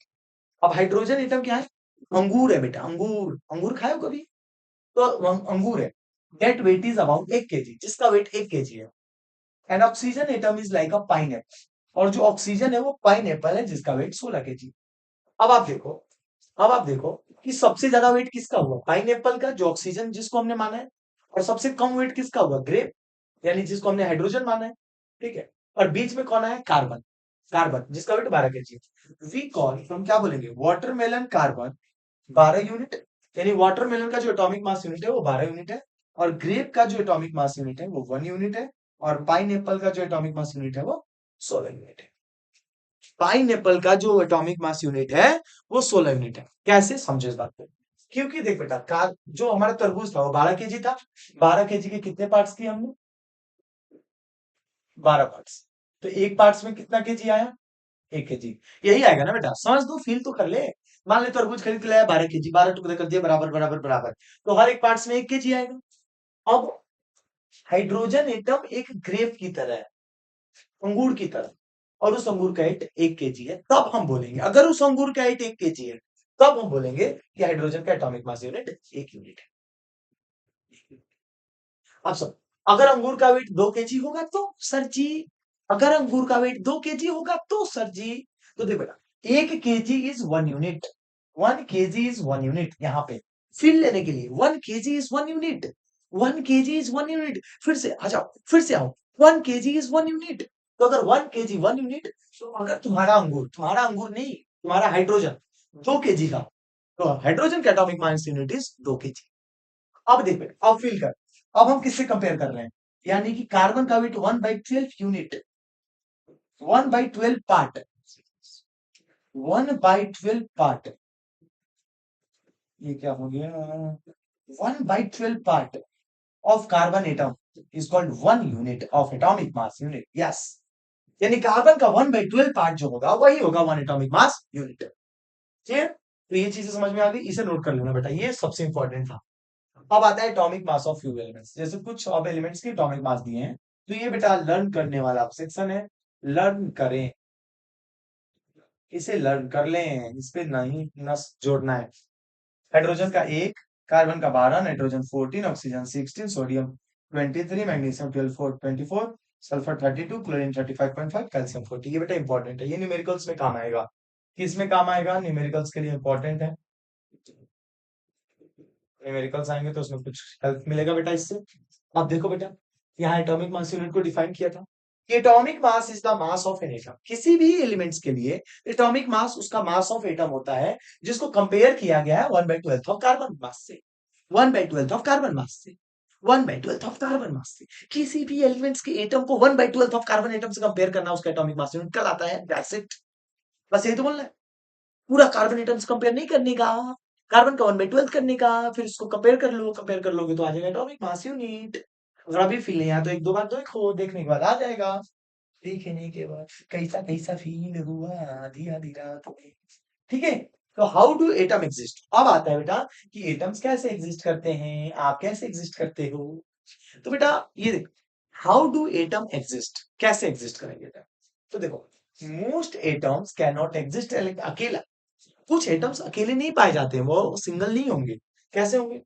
अब हाइड्रोजन एटम क्या है? अंगूर है बेटा, अंगूर। अंगूर खाए हो कभी? तो अंगूर है। That weight is about 1 kg, जिसका वेट 1 केजी है। And oxygen atom is like a pine. और जो ऑक्सीजन है वो पाइन है जिसका वेट 16 केजी। अब आप देखो, अब आप देखो कि सबसे ज्यादा वेट किसका हुआ? पाइन का, जो ऑक्सीजन जिसको हमने माना है। और सबसे कम वेट किसका हुआ? ग्रेप, यानी जिसको हमने हाइड्रोजन माना है। ठीक है। और बीच में कौन है? कार्बन। कार्बन जिसका वेट 12 केजी है। वी कॉल, हम क्या बोलेंगे? Watermelon carbon 12 unit. यानी वाटरमेलन का जो एटॉमिक मास यूनिट है वो 12 यूनिट है। और ग्रेप का जो एटॉमिक मास यूनिट है वो 1 यूनिट है। और पाइन का जो एटॉमिक मास यूनिट है वो 16 यूनिट है। पाइन का जो एटॉमिक मास यूनिट है वो 16 यूनिट है। कैसे? समझो इस बात को। क्योंकि देख बेटा, कार जो हमारा तरबूज था वो 12 केजी था। 12 केजी के कितने पार्ट्स किए हमने? 12 पार्ट्स। तो एक पार्ट्स में कितना केजी आया? 1 केजी। यही आएगा ना बेटा, समझ दो, फील तो कर ले। मान ले तरबूज खरीद के लाया 12 केजी, 12 टुकड़े कर दिए बराबर बराबर बराबर, तो हर एक पार्ट्स में 1 केजी आएगा। अब हाइड्रोजन एटम एक ग्रेप की तरह है, अंगूर की तरह। और उस अंगूर का वेट 1 केजी है, तब हम बोलेंगे, अगर उस अंगूर का वेट 1 केजी है, तब हम बोलेंगे कि हाइड्रोजन का एटॉमिक मास यूनिट 1 यूनिट है। अब सब, अगर अंगूर का वेट 2 केजी होगा तो सर जी, अगर अंगूर का वेट 2 केजी होगा तो सर जी, तो देखो बेटा, 1 KG is 1 unit. 1 KG is 1 unit. यहाँ पे फील लेने के लिए 1 KG is 1 unit. 1 KG is 1 unit. फिर से आ जाओ, फिर से आओ। 1 केजी इज 1 यूनिट। तो अगर 1 केजी 1 यूनिट, तो अगर तुम्हारा अंगूर नहीं, तुम्हारा हाइड्रोजन 2 केजी का, तो हाइड्रोजन का atomic mass unit is 2 KG. अब देख बेटा, अब फील कर। अब हम किससे कंपेयर कर रहे हैं? यानी कि कार्बन का वेट 1/12 यूनिट, 1/12 पार्ट, 1/12 पार्ट। ये क्या हो गया? 1/12 part of carbon atom is called 1 unit of atomic mass unit. Yes, यानी कार्बन का 1/12 पार्ट जो होगा वही होगा 1 एटॉमिक मास यूनिट। ठीक है। तो ये चीजें समझ में आ गई, इसे नोट कर लेना बेटा, ये सबसे इंपॉर्टेंट था। अब आता है atomic mass of few elements. जैसे कुछ अब एलिमेंट्स के एटॉमिक मास दिए हैं, तो ये बेटा लर्न करने वाला सेक्शन है। लर्न करें, इसे लर्न कर लें, इस पे नहीं नस जोड़ना है। हाइड्रोजन का 1, कार्बन का 12, nitrogen 14, oxygen 16, sodium 23, magnesium 12, 24, sulphur 32, chlorine 35.5, calcium 40। ये बेटा इंपॉर्टेंट है, ये न्यूमेरिकल्स में काम आएगा। किस में काम आएगा? न्यूमेरिकल्स के लिए इंपॉर्टेंट है। न्यूमेरिकल्स आएंगे तो उसमें कुछ हेल्प मिलेगा बेटा इससे। अब देखो बेटा, यहाँ एटॉमिक मास यूनिट को डिफाइन किया था। Atomic mass is the mass of an atom. किसी भी एलिमेंट्स के लिए एटॉमिक मास उसका मास ऑफ एटम होता है, जिसको कंपेयर किया गया है 1/12 ऑफ कार्बन मास से। 1/12 ऑफ कार्बन मास से, 1/12 ऑफ कार्बन मास से। किसी भी एलिमेंट्स के एटम को 1/12 ऑफ कार्बन एटम से कंपेयर करना, उसका एटॉमिक मास यूनिट कहलाता है। That's it. बस यही तो बोलना है। पूरा कार्बन एटम से कंपेयर नहीं करने का, कार्बन का 1/12 करने का, फिर इसको कंपेयर कर लो, कंपेयर कर लोगे तो आ जाएगा एटॉमिक मास यूनिट। अगर अभी फील नहीं आया तो एक दो बार देखो, देखने के बाद आ जाएगा। देखने के बाद कैसा कैसा फील हुआ आधी आधी रात में। ठीक है। तो हाउ डू एटम एग्जिस्ट? अब आता है बेटा कि एटम्स कैसे एग्जिस्ट करते हैं, आप कैसे एग्जिस्ट करते हो। तो बेटा ये देख, हाउ डू एटम एग्जिस्ट, कैसे एग्जिस्ट करेंगे बेटा। तो देखो, most atoms can not exist अकेला। कुछ एटम्स अकेले नहीं पाए जाते, वो सिंगल नहीं होंगे। कैसे होंगे?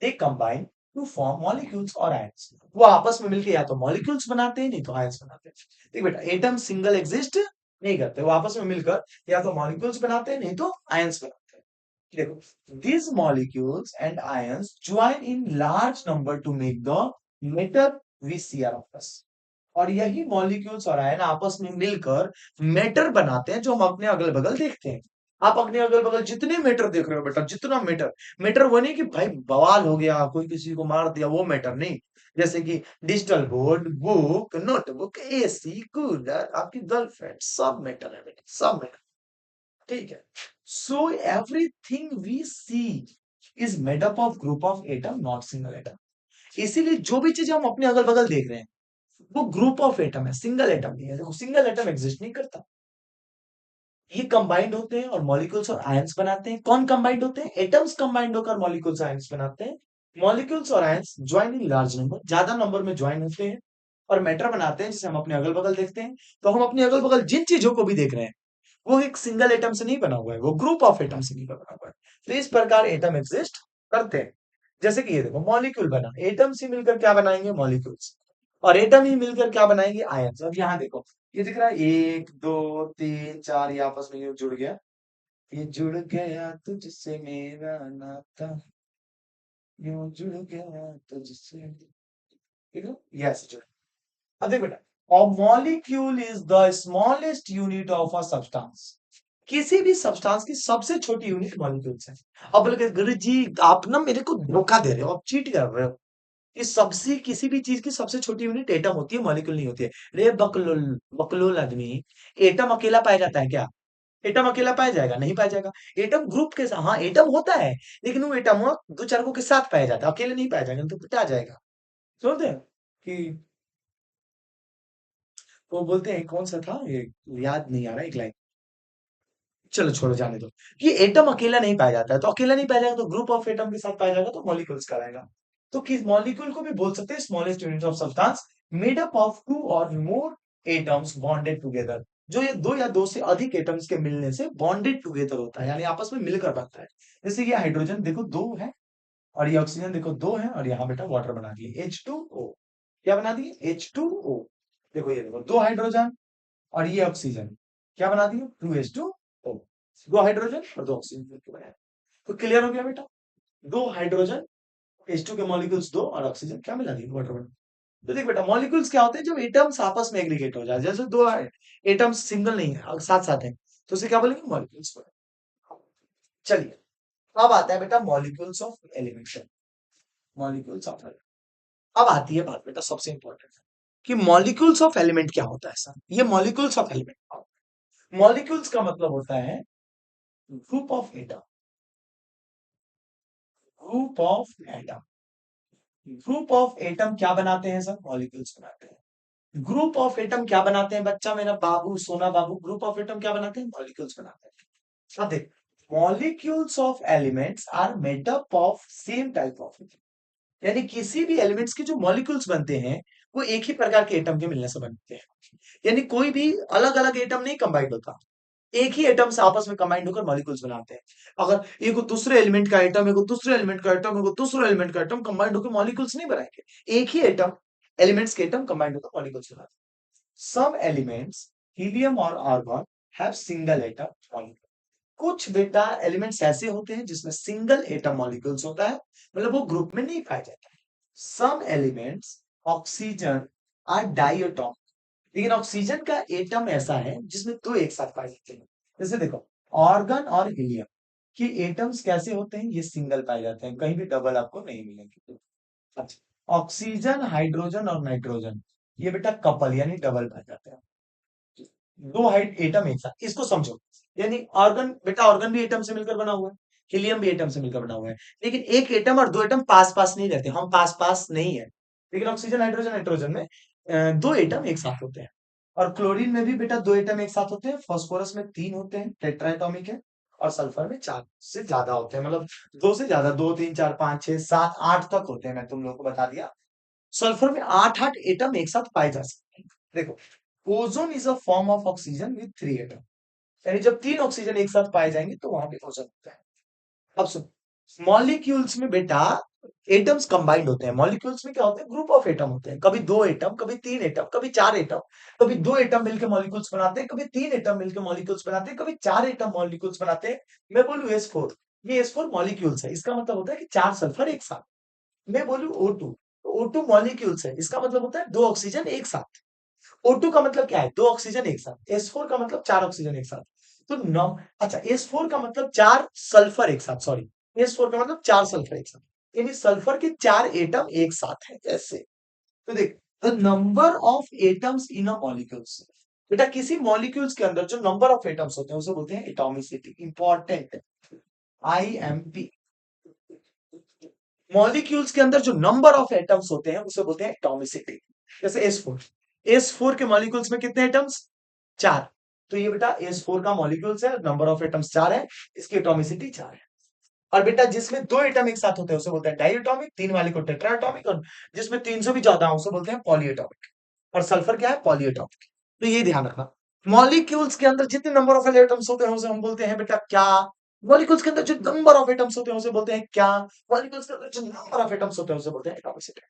They combine to form molecules और आयंस। वो आपस में मिलकर या तो मॉलिक्यूल्स बनाते हैं, नहीं तो आयंस बनाते हैं। देख बेटा, एटम सिंगल एग्जिस्ट नहीं करते, वो आपस में मिलकर या तो मॉलिक्यूल्स बनाते हैं, नहीं तो आयंस बनाते हैं। देखो, these molecules and ions join in large number to make the matter we see around us. और यही मॉलिक्यूल्स और आयन आपस में मिलकर मैटर बनाते हैं जो हम अपने अगल बगल देखते हैं। आप अपने अगल बगल जितने मैटर देख रहे हो बेटा, जितना मैटर, मैटर वो नहीं कि भाई बवाल हो गया कोई किसी को मार दिया, वो मैटर नहीं। जैसे कि digital board, book, notebook, AC, cooler, आपकी गर्लफ्रेंड, सब मैटर है बेटा, सब मैटर। ठीक है। So everything we see is made up of group of atom, not single atom. इसीलिए जो भी चीज हम अपने अगल बगल देख रहे हैं वो ग्रुप ऑफ एटम है, सिंगल एटम नहीं है। देखो सिंगल एटम एग्जिस्ट नहीं करता। ये कंबाइंड होते हैं और मॉलिक्यूल्स और आयंस बनाते हैं। कौन कंबाइंड होते हैं? एटम्स कंबाइंड होकर मॉलिक्यूल्स आयंस बनाते हैं। मॉलिक्यूल्स और ions join in large number, ज्यादा नंबर में ज्वाइन होते हैं और मैटर बनाते हैं जिसे हम अपने अगल बगल देखते हैं। तो हम अपने अगल बगल जिन चीजों को भी देख रहे हैं वो एक सिंगल एटम से नहीं बना हुआ है, वो ग्रुप ऑफ एटम से मिलकर बना हुआ है। तो इस प्रकार एटम एग्जिस्ट करते हैं। जैसे कि ये देखो मॉलिक्यूल बना, एटम से मिलकर क्या बनाएंगे? मॉलिक्यूल्स। और एटम ही मिलकर क्या बनाएंगे? आयंस। अब यहाँ देखो, ये दिख रहा है, एक दो तीन चार, ये आपस में यूं जुड़ गया। ये जुड़ गया तुझसे मेरा नाता, यूं जुड़ गया तुझसे। ठीक है, ये ऐसे जुड़। अब देख बेटा, a molecule is the smallest unit of a substance। किसी भी सब्सटेंस की सबसे छोटी यूनिट मॉलिक्यूल्स है। अब बोले गुरु जी आप ना मेरे को धोखा दे रहे हो, आप चीट कर रहे हो। इस सबसे किसी भी चीज की सबसे छोटी यूनिट एटम होती है, मॉलिक्यूल नहीं होती है। रे बकलोल, बकलोल आदमी, एटम अकेला पाया जाता है क्या? एटम अकेला पाया जाएगा? नहीं पाया जाएगा। एटम ग्रुप के साथ, हाँ एटम होता है, लेकिन वो एटम वो दो चार को के साथ पाया जाता है, अकेले नहीं पाया जाएगा, तो पिटा जाएगा। सुनते हैं कि वो बोलते हैं, कौन सा था ये, याद नहीं आ रहा एक लाइन, चलो छोड़ो जाने दो। ये एटम अकेला नहीं पाया जाता है, तो अकेला नहीं पाया जाएगा तो ग्रुप ऑफ एटम के साथ पाया जाएगा तो मॉलिक्यूल्स कहलाएगा। तो किस मॉलिक्यूल को भी बोल सकते हैं smallest unit of substance, made up of two or more atoms bonded together. जो ये दो या दो से अधिक एटम्स के मिलने से बॉन्डेड टुगेदर होता है, यानी आपस में मिलकर बनता है। जैसे ये हाइड्रोजन देखो दो है, और ये ऑक्सीजन देखो दो है, और यहाँ बेटा वाटर बना दिए H2O। क्या बना दिए? H2O। देखो ये देखो दो हाइड्रोजन और ये ऑक्सीजन, क्या बना दिए? 2H2O। दो हाइड्रोजन और दो ऑक्सीजन मिलकर बनाया। तो क्लियर हो गया बेटा, दो हाइड्रोजन, H2 के मॉलिक्यूल्स दो और ऑक्सीजन क्या मिला दिए? वाटर बना। तो देख बेटा मॉलिक्यूल्स क्या होते हैं? जब एटम्स आपस में एग्रीगेट हो जाए, जैसे दो एटम्स सिंगल नहीं है, साथ साथ है, तो उसे क्या बोलेंगे? मॉलिक्यूल्स। चलिए, अब आता है बेटा molecules of element. Molecules of, अब आती है बात बेटा सबसे इंपॉर्टेंट, कि मॉलिक्यूल्स ऑफ एलिमेंट क्या होता है सर? ये मॉलिक्यूल्स ऑफ एलिमेंट, मॉलिक्यूल्स का मतलब होता है group of atom. Group of atom, group of atom क्या बनाते हैं सर? मॉलिक्यूल्स बनाते हैं। ग्रुप ऑफ एटम क्या बनाते हैं बच्चा मेरा बाबू, सोना बाबू? ग्रुप ऑफ एटम क्या बनाते हैं? मॉलिक्यूल्स बनाते हैं। अब देख, molecules of elements are made up of same type of, यानी किसी भी एलिमेंट्स के जो मॉलिक्यूल्स बनते हैं वो एक ही प्रकार के एटम के मिलने से बनते हैं। यानी कोई भी अलग अलग एटम नहीं कंबाइंड होता, एक ही एटम से आपस में कंबाइंड होकर मॉलिक्यूल्स बनाते हैं। अगर एक दूसरे एलिमेंट का एटम, एक दूसरे एलिमेंट का एटम, एक दूसरे एलिमेंट का एटम कंबाइंड होकर मॉलिक्यूल्स नहीं बनाएंगे। एक ही एटम, एलिमेंट्स के एटम कंबाइंड होकर मॉलिक्यूल्स बनाते हैं। सम एलिमेंट्स, हीलियम और argon, have single atom molecule. कुछ बेटा एलिमेंट्स ऐसे होते हैं जिसमें सिंगल एटम मॉलिक्यूल्स होता है, मतलब वो ग्रुप में नहीं पाया जाता है। Some elements, oxygen, are diatom. लेकिन ऑक्सीजन का एटम ऐसा है जिसमें दो एक साथ पाए जाते हैं। जैसे देखो, ऑर्गन और हीलियम के एटम्स कैसे होते हैं? ये सिंगल पाए जाते हैं, कहीं भी डबल आपको नहीं मिलेंगे। अच्छा, ऑक्सीजन, हाइड्रोजन और नाइट्रोजन, ये बेटा कपल यानी डबल पाए जाते हैं। दो हाइड एटम एक साथ, इसको समझो। यानी ऑर्गन बेटा, ऑर्गन भी एटम से मिलकर बना हुआ है, हीलियम भी एटम से मिलकर बना हुआ है, लेकिन एक एटम और दो एटम पास पास नहीं रहते, हम पास पास नहीं है। लेकिन ऑक्सीजन, हाइड्रोजन, नाइट्रोजन में दो एटम एक साथ होते हैं। और क्लोरीन में भी बेटा दो एटम एक साथ होते हैं, फास्फोरस में तीन होते हैं, टेट्राएटॉमिक है। और सल्फर में चार से ज्यादा होते हैं, मतलब दो से ज्यादा, दो तीन चार पांच छह सात आठ तक होते हैं, मैं तुम लोगों को बता दिया। सल्फर में आठ आठ एटम एक साथ पाए जा सकते हैं। देखो, ozone is a form of oxygen with three atom, यानी जब तीन ऑक्सीजन एक साथ पाए जाएंगे तो वहां पे ओजोन होता है। अब सुन, मॉलिक्यूल्स में बेटा एटम्स कंबाइंड होते हैं। मॉलिक्यूल्स में क्या होते हैं? ग्रुप ऑफ एटम होते हैं, कभी दो एटम, कभी तीन एटम, कभी चार एटम। कभी दो एटम मिलकर मॉलिक्यूल्स बनाते हैं, कभी तीन एटम मिलकर मॉलिक्यूल्स बनाते हैं, कभी चार एटम मॉलिक्यूल्स बनाते हैं। मैं बोलूं S4, ये S4 मॉलिक्यूल्स है, इसका मतलब होता है कि चार सल्फर एक साथ। मैं बोलूं O2, तो O2 मॉलिक्यूल्स है, इसका मतलब होता है दो ऑक्सीजन एक साथ। O2 का मतलब क्या है? 2 ऑक्सीजन एक साथ। S4 का मतलब 4 ऑक्सीजन एक साथ। तो नौ अच्छा, S4 का मतलब 4 सल्फर एक साथ, सॉरी। S4 का मतलब 4 सल्फर एक साथ। यानी सल्फर के 4 एटम एक साथ हैं, ऐसे। तो देख, the number of atoms in a molecules. बेटा किसी मॉलिक्यूल्स के अंदर जो नंबर ऑफ एटम्स होते हैं उसे बोलते हैं एटॉमिसिटी। Important, IMP। मॉलिक्यूल्स के अंदर जो नंबर ऑफ एटम्स होते हैं उसे बोलते हैं एटॉमिसिटी। जैसे एस फोर के मॉलिक्यूल्स में कितने एटम्स? 4। तो ये बेटा एस4 का मॉलिक्यूल्स है, नंबर ऑफ एटम्स 4 है, इसकी एटॉमिसिटी 4 है। और बेटा जिसमें 2 एटम एक साथ होते हैं उसे बोलते हैं डाइएटॉमिक, 3 वाले को टेट्राएटॉमिक, और जिसमें 3 से भी ज्यादा है उसे बोलते हैं पॉलीएटॉमिक। और सल्फर क्या है? पॉलीएटॉमिक। तो ये ध्यान रखना। मॉलिक्यूल्स के अंदर जितने नंबर ऑफ एटम्स होते हैं उसे हम बोलते हैं बेटा क्या? मॉलिक्यूल्स के अंदर जो नंबर ऑफ एटम्स होते हैं उसे बोलते हैं क्या? मॉलिक्यूल्स के अंदर जो नंबर ऑफ एटम्स होते हैं उसे बोलते हैं एटॉमिसिटी।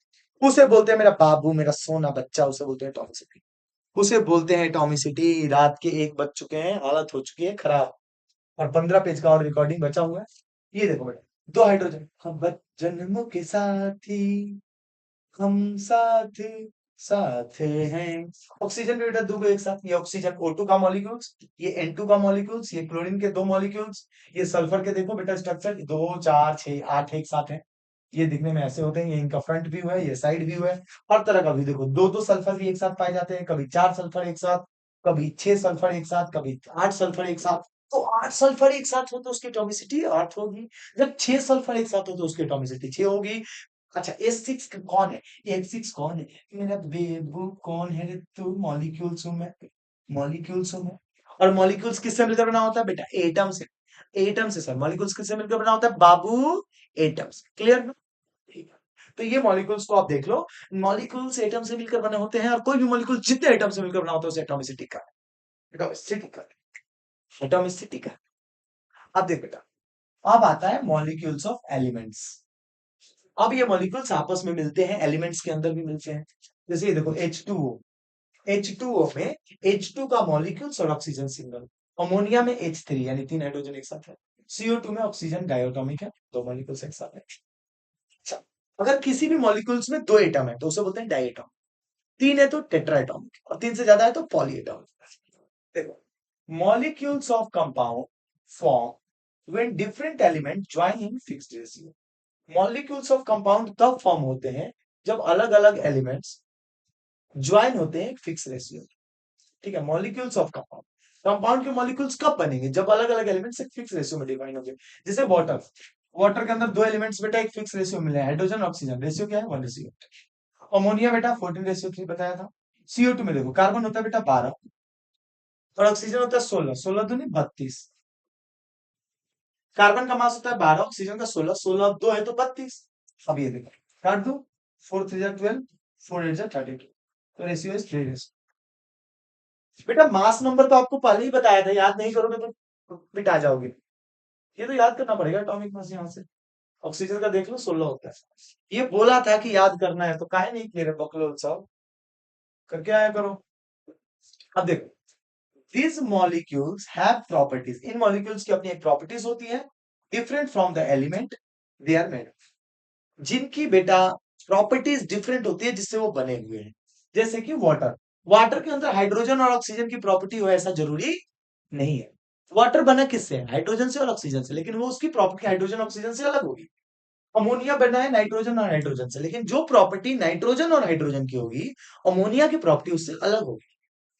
उसे बोलते हैं मेरा बाबू, मेरा सोना बच्चा, उसे बोलते हैं एटॉमिसिटी। उसे बोलते हैं एटॉमिसिटी। रात के 1 बज चुके हैं, हालत हो चुकी है खराब, और 15 पेज का और रिकॉर्डिंग बचा हुआ है। ये देखो बेटा, 2 हाइड्रोजन, हम जन्मों के साथी, हम साथ साथ हैं। ऑक्सीजन भी बेटा 2 को एक साथ, ये ऑक्सीजन O2 का मॉलिक्यूल्स, ये N2 का मॉलिक्यूल्स, ये क्लोरीन के 2 मॉलिक्यूल्स, ये सल्फर के देखो बेटा स्ट्रक्चर 2 4 6 8 एक साथ है। ये दिखने में ऐसे होते हैं, ये इनका फ्रंट व्यू है, ये साइड व्यू है। हर तरह का व्यू देखो, 2 सल्फर भी एक साथ पाए जाते हैं, कभी 4 सल्फर एक साथ, कभी 6 सल्फर एक साथ, कभी 8 सल्फर एक साथ। तो 8 सल्फर एक साथ हो तो उसकी एटॉमिसिटी 8 होगी। जब 6 सल्फर एक साथ हो तो उसकी एटॉमिसिटी 6 होगी। अच्छा, S6 कौन है? S6 कौन है? मेरा बेबू कौन है रे तू? मॉलिक्यूल्स हूं मैं, मॉलिक्यूल्स हूं मैं। और मॉलिक्यूल्स किससे मिलकर बना होता है बेटा? एटम से। एटम से सर, मॉलिक्यूल्स किससे मिलकर बना होता है बाबू? एटम्स। क्लियर ना? ठीक है। तो ये मॉलिक्यूल्स को आप देख लो, मॉलिक्यूल्स एटम से मिलकर बने होते हैं, और कोई भी मॉलिक्यूल जितने एटम से मिलकर बना होता है उसे एटॉमिसिटी का, एटॉमिसिटी का, एटॉमिसिटी का। अब देख बेटा, अब आता है मॉलिक्यूल्स ऑफ एलिमेंट्स। अब ये मॉलिक्यूल्स आपस में मिलते हैं, एलिमेंट्स के अंदर भी मिलते हैं। जैसे ये देखो H2O, H2O में H2 का मॉलिक्यूल्स और ऑक्सीजन सिंगल। अमोनिया में H3, यानी 3 हाइड्रोजन एक साथ है। CO2 में ऑक्सीजन डायटोमिक है, 2 मॉलिक्यूल्स एक साथ है। अच्छा, अगर किसी भी मॉलिक्यूल्स में 2 एटम है तो उसे बोलते हैं डायटोम। 3 है तो टेट्राएटॉमिक, और 3 से ज्यादा है तो पॉलीएटॉमिक। देखो, molecules of compound form when different elements join in fixed ratio। Molecules of compound तब फॉर्म होते हैं जब अलग अलग एलिमेंट्स ज्वाइन होते हैं फिक्स रेशियो। ठीक है, मॉलिक्यूल्स ऑफ कंपाउंड, कंपाउंड के मॉलिक्यूल्स कब बनेंगे? जब अलग अलग एलिमेंट्स एक फिक्स रेशियो में डिवाइड होंगे। जैसे वाटर, वाटर के अंदर 2 एलिमेंट्स बेटा एक फिक्स रेशियो मिले हैं, हाइड्रोजन ऑक्सीजन, रेशियो क्या है? 1:8। अमोनिया बेटा 14:3 बताया था। CO2 में देखो, कार्बन होता है बेटा 12, और ऑक्सीजन होता है 16, 16 दूनी 32। कार्बन का मास होता है 12, ऑक्सीजन का 16, 16 अब 2 है तो 32। अब ये देखो, काट दो, 4 3 12, 4 8 32। तो रेशियो इज 3। बेटा मास नंबर तो आपको पहले ही बताया था, याद नहीं करोगे तो मिटा जाओगे। ये तो याद करना पड़ेगा, एटॉमिक मास यहाँ से। ऑक्सीजन का देख लो 16 होता है। ये बोला था कि याद करना है, तो काहे नहीं किए रे बकलोल साहब? करके आया करो। अब देखो, these molecules have properties। इन मॉलिक्यूल्स की अपनी एक प्रॉपर्टीज होती है, different from the element they are made, जिनकी बेटा प्रॉपर्टीज डिफरेंट होती है जिससे वो बने हुए हैं। जैसे कि वाटर, वाटर के अंदर हाइड्रोजन और ऑक्सीजन की प्रॉपर्टी हो ऐसा जरूरी नहीं है। वाटर बना किससे है? हाइड्रोजन से और ऑक्सीजन से, लेकिन वो उसकी प्रॉपर्टी हाइड्रोजन ऑक्सीजन से अलग होगी। अमोनिया बना है नाइट्रोजन और हाइड्रोजन से, लेकिन जो प्रॉपर्टी नाइट्रोजन और हाइड्रोजन की होगी, अमोनिया की प्रॉपर्टी उससे अलग होगी।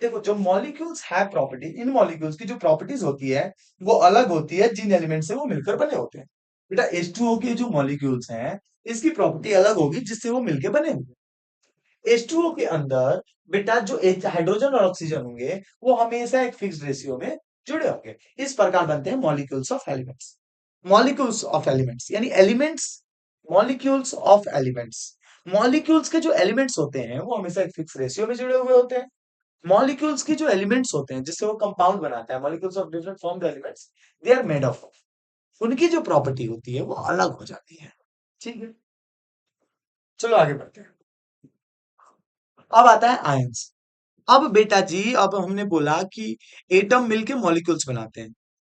देखो, जो मॉलिक्यूल्स है प्रॉपर्टी, इन मॉलिक्यूल्स की जो प्रॉपर्टीज होती है वो अलग होती है जिन एलिमेंट से वो मिलकर बने होते हैं। बेटा H2O के जो मॉलिक्यूल्स हैं, इसकी प्रॉपर्टी अलग होगी जिससे वो मिलकर बने होंगे। H2O के अंदर बेटा जो हाइड्रोजन और ऑक्सीजन होंगे वो हमेशा एक फिक्स्ड रेशियो में जुड़े होंगे। इस प्रकार बनते हैं molecules of elements. Molecules of elements यानी elements, molecules of elements. Molecules के जो एलिमेंट्स होते हैं वो हमेशा एक फिक्स रेशियो में जुड़े हुए होते हैं। मॉलिक्यूल्स के जो एलिमेंट्स होते हैं जिससे वो कंपाउंड बनाता है, molecules of different form the elements they are made of, उनकी जो प्रॉपर्टी होती है वो अलग हो जाती है। ठीक है, चलो आगे बढ़ते हैं। अब आता है आयंस। अब बेटा जी, अब हमने बोला कि एटम मिलके मॉलिक्यूल्स बनाते हैं,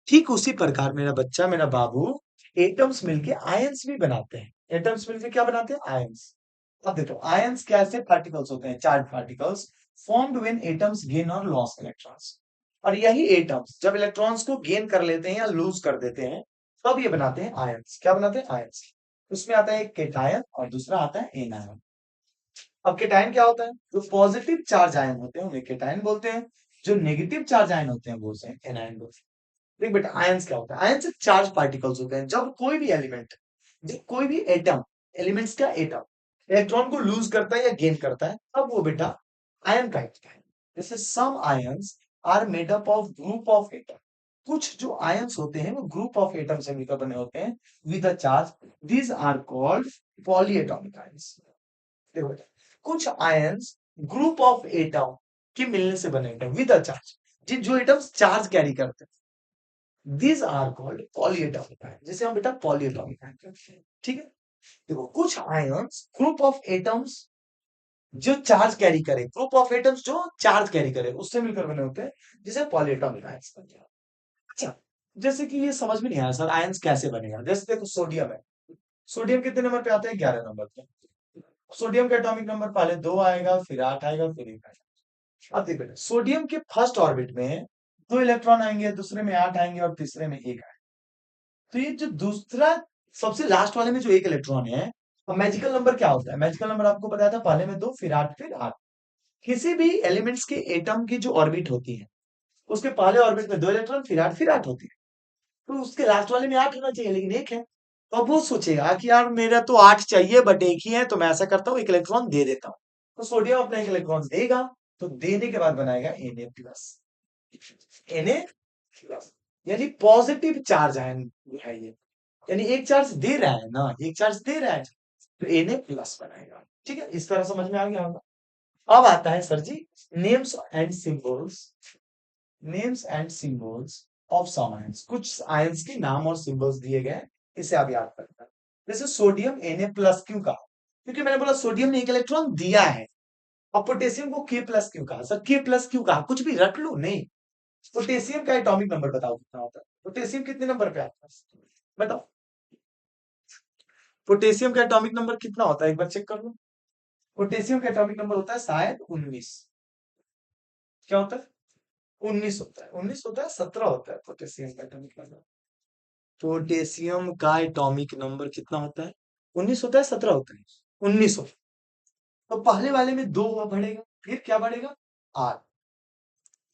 ठीक उसी प्रकार मेरा बच्चा, मेरा बाबू, एटम्स मिलके आयंस भी बनाते हैं। एटम्स मिलके क्या बनाते हैं? आयंस। अब देखो, आयंस कैसे पार्टिकल्स होते हैं? Charge particles, formed when atoms gain और लॉस इलेक्ट्रॉन्स। और यही एटम्स जब इलेक्ट्रॉन्स को गेन कर लेते हैं या लूज कर देते हैं तब ये बनाते हैं आयंस। क्या बनाते हैं? आयंस। उसमें आता है एक केटायन और दूसरा आता है एनायन। अब केटायन क्या होता है? जो पॉजिटिव चार्ज आयन होते हैं उन्हें केटायन बोलते हैं, जो नेगेटिव चार्ज आयन होते हैं वो उसे एनायन बोलते हैं। देख बेटा, आयंस क्या होता है? आयंस चार्ज पार्टिकल्स होते हैं। जब कोई भी एलिमेंट, जब कोई भी एटम, एलिमेंट्स का एटम इलेक्ट्रॉन को लूज करता है या गेन करता है तब वो बेटा आयन कहलाता है। जैसे some ions are made up of group of atom. कुछ जो आयंस होते हैं वो ग्रुप ऑफ एटम से मिलकर बने होते हैं with a charge. These are called polyatomic ions. देखो बेटा, कुछ आयंस ग्रुप ऑफ एटम के मिलने से बने होते हैं विद अ चार्ज, जिन जो एटम्स चार्ज कैरी करते हैं। These are called polyatomic ions, जिसे हम बेटा पॉलीएटॉमिक आयंस कहते हैं। ठीक है, देखो कुछ आयंस ग्रुप ऑफ एटम्स जो चार्ज कैरी करे, ग्रुप ऑफ एटम्स जो चार्ज कैरी करे उससे मिलकर बने होते हैं, जिसे पॉलीएटॉमिक आयंस कहते हैं। अच्छा, जैसे कि ये समझ में नहीं आया सर आयंस कैसे बनेगा। जैसे देखो सोडियम है, सोडियम कितने नंबर पे आता है? 11 नंबर पे। सोडियम का एटॉमिक नंबर पहले 2 आएगा, फिर 8 आएगा, फिर 1 आएगा। अब देखो बेटा, सोडियम के फर्स्ट ऑर्बिट में 2 इलेक्ट्रॉन आएंगे, दूसरे में 8 आएंगे और तीसरे में 1 आएगा। तो ये जो दूसरा सबसे लास्ट वाले में जो 1 इलेक्ट्रॉन है, अब मैजिकल नंबर क्या होता है? मैजिकल नंबर आपको बताया था, पहले में 2 फिर 8 फिर 8। किसी भी एलिमेंट्स के एटम की जो ऑर्बिट होती है उसके पहले ऑर्बिट में 2 इलेक्ट्रॉन फिर 8 होती है। तो उसके लास्ट वाले में 8 होना चाहिए, लेकिन 1 है। तो अब वो सोचेगा कि यार मेरा तो 8 चाहिए बट 1 ही है, तो मैं ऐसा करता हूँ 1 इलेक्ट्रॉन दे देता हूँ। तो सोडियम अपना 1 इलेक्ट्रॉन देगा, तो देने के बाद बनाएगा Na प्लस। Na प्लस यानी पॉजिटिव चार्ज आयन है ये, यानी एक चार्ज दे रहा है ना, एक चार्ज दे रहा है, तो Na प्लस बनाएगा। ठीक है, इस तरह समझ में आ गया होगा। अब आता है sir ji names and symbols, names and symbols of some ions. कुछ आयंस के नाम और सिंबल्स दिए गए हैं, इसे आप याद करना। जैसे सोडियम Na प्लस क्यों कहा? क्योंकि मैंने बोला सोडियम ने 1 इलेक्ट्रॉन दिया है। और पोटेशियम को K प्लस क्यों कहा? सर K प्लस क्यों कहा? कुछ भी रट लो नहीं। पोटेशियम का एटॉमिक नंबर बताओ कितना होता है? पोटेशियम कितने नंबर पे आता है बताओ? पोटेशियम का एटॉमिक नंबर कितना होता है एक बार चेक कर लो। पोटेशियम का एटॉमिक नंबर होता है शायद 19। क्या होता है? 19 होता है। 19 होता है, 17 होता है पोटेशियम का एटॉमिक नंबर। पोटेशियम का एटॉमिक नंबर कितना होता है? 19 होता है, 17 होता है? 19 होता है। तो पहले वाले में 2 बढ़ेगा, फिर क्या बढ़ेगा? 8,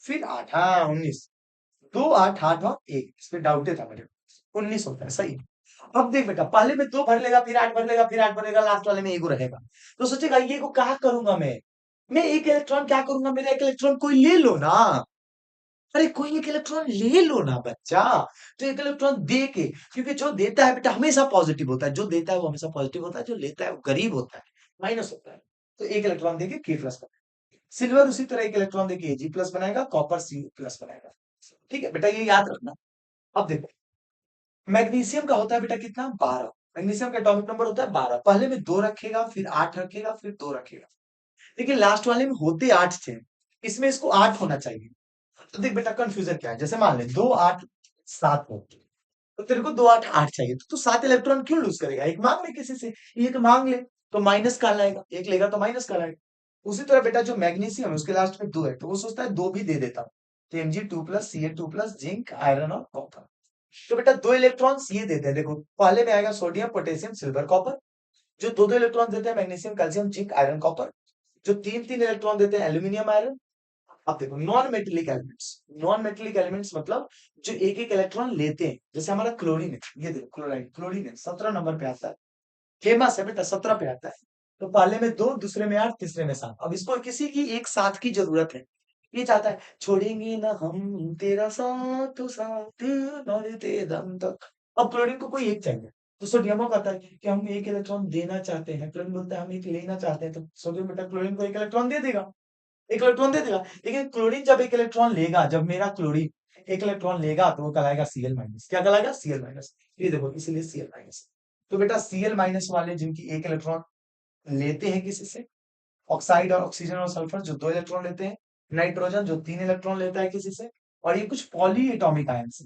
फिर 8, हाँ 19। 2 8 8 और 1, इसमें डाउट था मेरे को। 19 होता है, सही। अब देख बेटा, पहले में 2 भर लेगा, फिर 8 भर लेगा, फिर 8 भरेगा, लास्ट वाले में 1 रहेगा। तो सोचेगा ये को क्या करूंगा मैं 1 इलेक्ट्रॉन क्या करूंगा, मेरा 1 इलेक्ट्रॉन कोई ले लो ना। अरे कोई 1 इलेक्ट्रॉन ले लो ना बच्चा। तो 1 इलेक्ट्रॉन दे के, क्योंकि जो देता है बेटा हमेशा पॉजिटिव होता है, जो देता है वो हमेशा पॉजिटिव होता है, जो लेता है वो गरीब होता है, माइनस होता है। तो 1 इलेक्ट्रॉन देके K प्लस बनाएगा। सिल्वर उसी तरह 1 इलेक्ट्रॉन देके Ag प्लस बनाएगा, कॉपर Cu प्लस बनाएगा। ठीक है बेटा, ये याद रखना। अब देखो, मैग्नीशियम का होता है बेटा कितना? 12। मैग्नीशियम का एटॉमिक नंबर होता है 12। पहले में 2 रखेगा, फिर 8 रखेगा, फिर 2 रखेगा। लेकिन लास्ट वाले में होते 8 थे, इसमें इसको 8 होना चाहिए। तो देख बेटा कंफ्यूजन क्या है, जैसे मान ले 2 8 7 हो, तो तेरे को 2 8 8 चाहिए, तो तू 7 इलेक्ट्रॉन क्यों लूज करेगा? एक मांग ले किसी से, एक मांग ले तो माइनस का लाएगा, एक लेगा तो माइनस का लाएगा। उसी तरह बेटा जो मैग्नीशियम है उसके लास्ट में 2 है, तो वो सोचता है 2 भी दे देता हूँ, तो Mg2 plus Ca2 plus zinc iron और कॉपर। तो बेटा 2 इलेक्ट्रॉन्स ये देते हैं, देखो पहले में आएगा सोडियम पोटेशियम सिल्वर कॉपर। जो 2 2 इलेक्ट्रॉन देते हैं magnesium calcium zinc iron copper. जो 3 3 इलेक्ट्रॉन देते हैं एल्यूमिनियम आयरन। अब देखो non metallic elements, non metallic elements मतलब जो एक एक इलेक्ट्रॉन लेते हैं, जैसे हमारा क्लोरीन है, ये देखो क्लोराइड, क्लोरीन है 17 नंबर पे आता है। फेमस है बेटा, 17 पे आता है। तो पहले में 2, दूसरे में 8, तीसरे में 7। अब इसको किसी की एक साथ की जरूरत है। ये चाहता है छोड़ेंगे ना हम तेरा साथ तो साथ मरते दम तक। अब क्लोरीन को कोई एक चाहिए, तो सोडियम कहता है कि हम एक इलेक्ट्रॉन देना चाहते हैं, क्लोरीन बोलता है हम एक लेना चाहते हैं, तो सोडियम बेटा क्लोरीन को एक इलेक्ट्रॉन दे देगा, एक इलेक्ट्रॉन दे देगा। लेकिन क्लोरीन जब एक इलेक्ट्रॉन लेगा, जब मेरा क्लोरीन एक इलेक्ट्रॉन लेगा तो वो कहलाएगा Cl माइनस। क्या कहलाएगा? Cl minus. ये देखो इसीलिए Cl माइनस। तो बेटा Cl माइनस वाले जिनकी एक इलेक्ट्रॉन लेते हैं किसी से, ऑक्साइड और ऑक्सीजन और सल्फर जो 2 इलेक्ट्रॉन लेते हैं, नाइट्रोजन जो 3 इलेक्ट्रॉन लेता है किसी से, और ये कुछ poly atomic ions.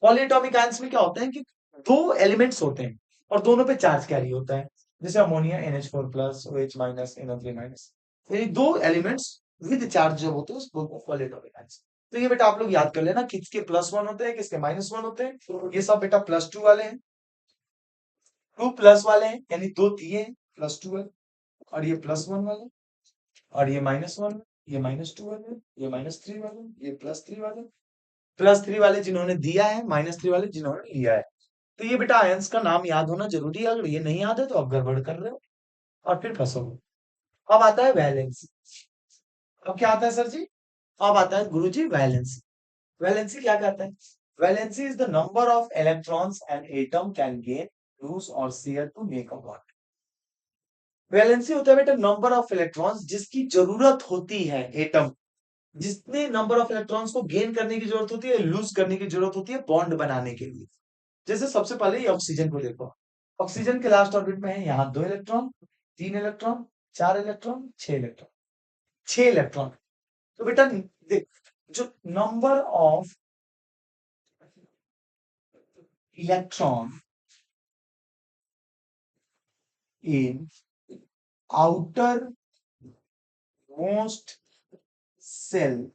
Poly atomic ions में क्या होता है कि 2 एलिमेंट्स होते हैं और दोनों पे चार्ज कैरी होता है, जैसे ammonia NH4 plus OH minus NO3 minus. यानी 2 एलिमेंट्स विद चार्ज जब होते हैं उसको बोलते हैं फुल एटॉमिक मास। तो ये बेटा आप लोग याद कर लेना, किसके +1 होते हैं, किसके -1 होते हैं। तो ये सब बेटा +2 वाले हैं, 2 प्लस वाले हैं, यानी दो दिए हैं, +2 है। और ये +1 वाले, और ये -1, ये -2 वाले, ये -3 वाले, ये +3 वाले, +3 वाले जिन्होंने दिया है, -3 वाले जिन्होंने लिया है। तो ये बेटा आयंस का नाम याद होना जरूरी है, अगर ये नहीं याद है तो आप गड़बड़ कर रहे हो और फिर फंसोगे। अब आता है वैलेंसी। अब क्या आता है सर जी? अब आता है गुरुजी वैलेंसी। वैलेंसी क्या कहता है? Valency is the number of electrons an atom can gain, lose और share to make a bond. Valency होता है बेटा नंबर ऑफ इलेक्ट्रॉन्स जिसकी जरूरत होती है एटम, जितने नंबर ऑफ इलेक्ट्रॉन्स को गेन करने की जरूरत होती है, लूज करने की जरूरत होती है बॉन्ड बनाने के लिए। जैसे सबसे पहले ये ऑक्सीजन को देखो। ऑक्सीजन के लास्ट ऑर्बिट में है यहाँ 2 electron, 3 electron, 4 electron, 6 electron, 6 electron. तो बेटा देख, जो number of electron in outermost shell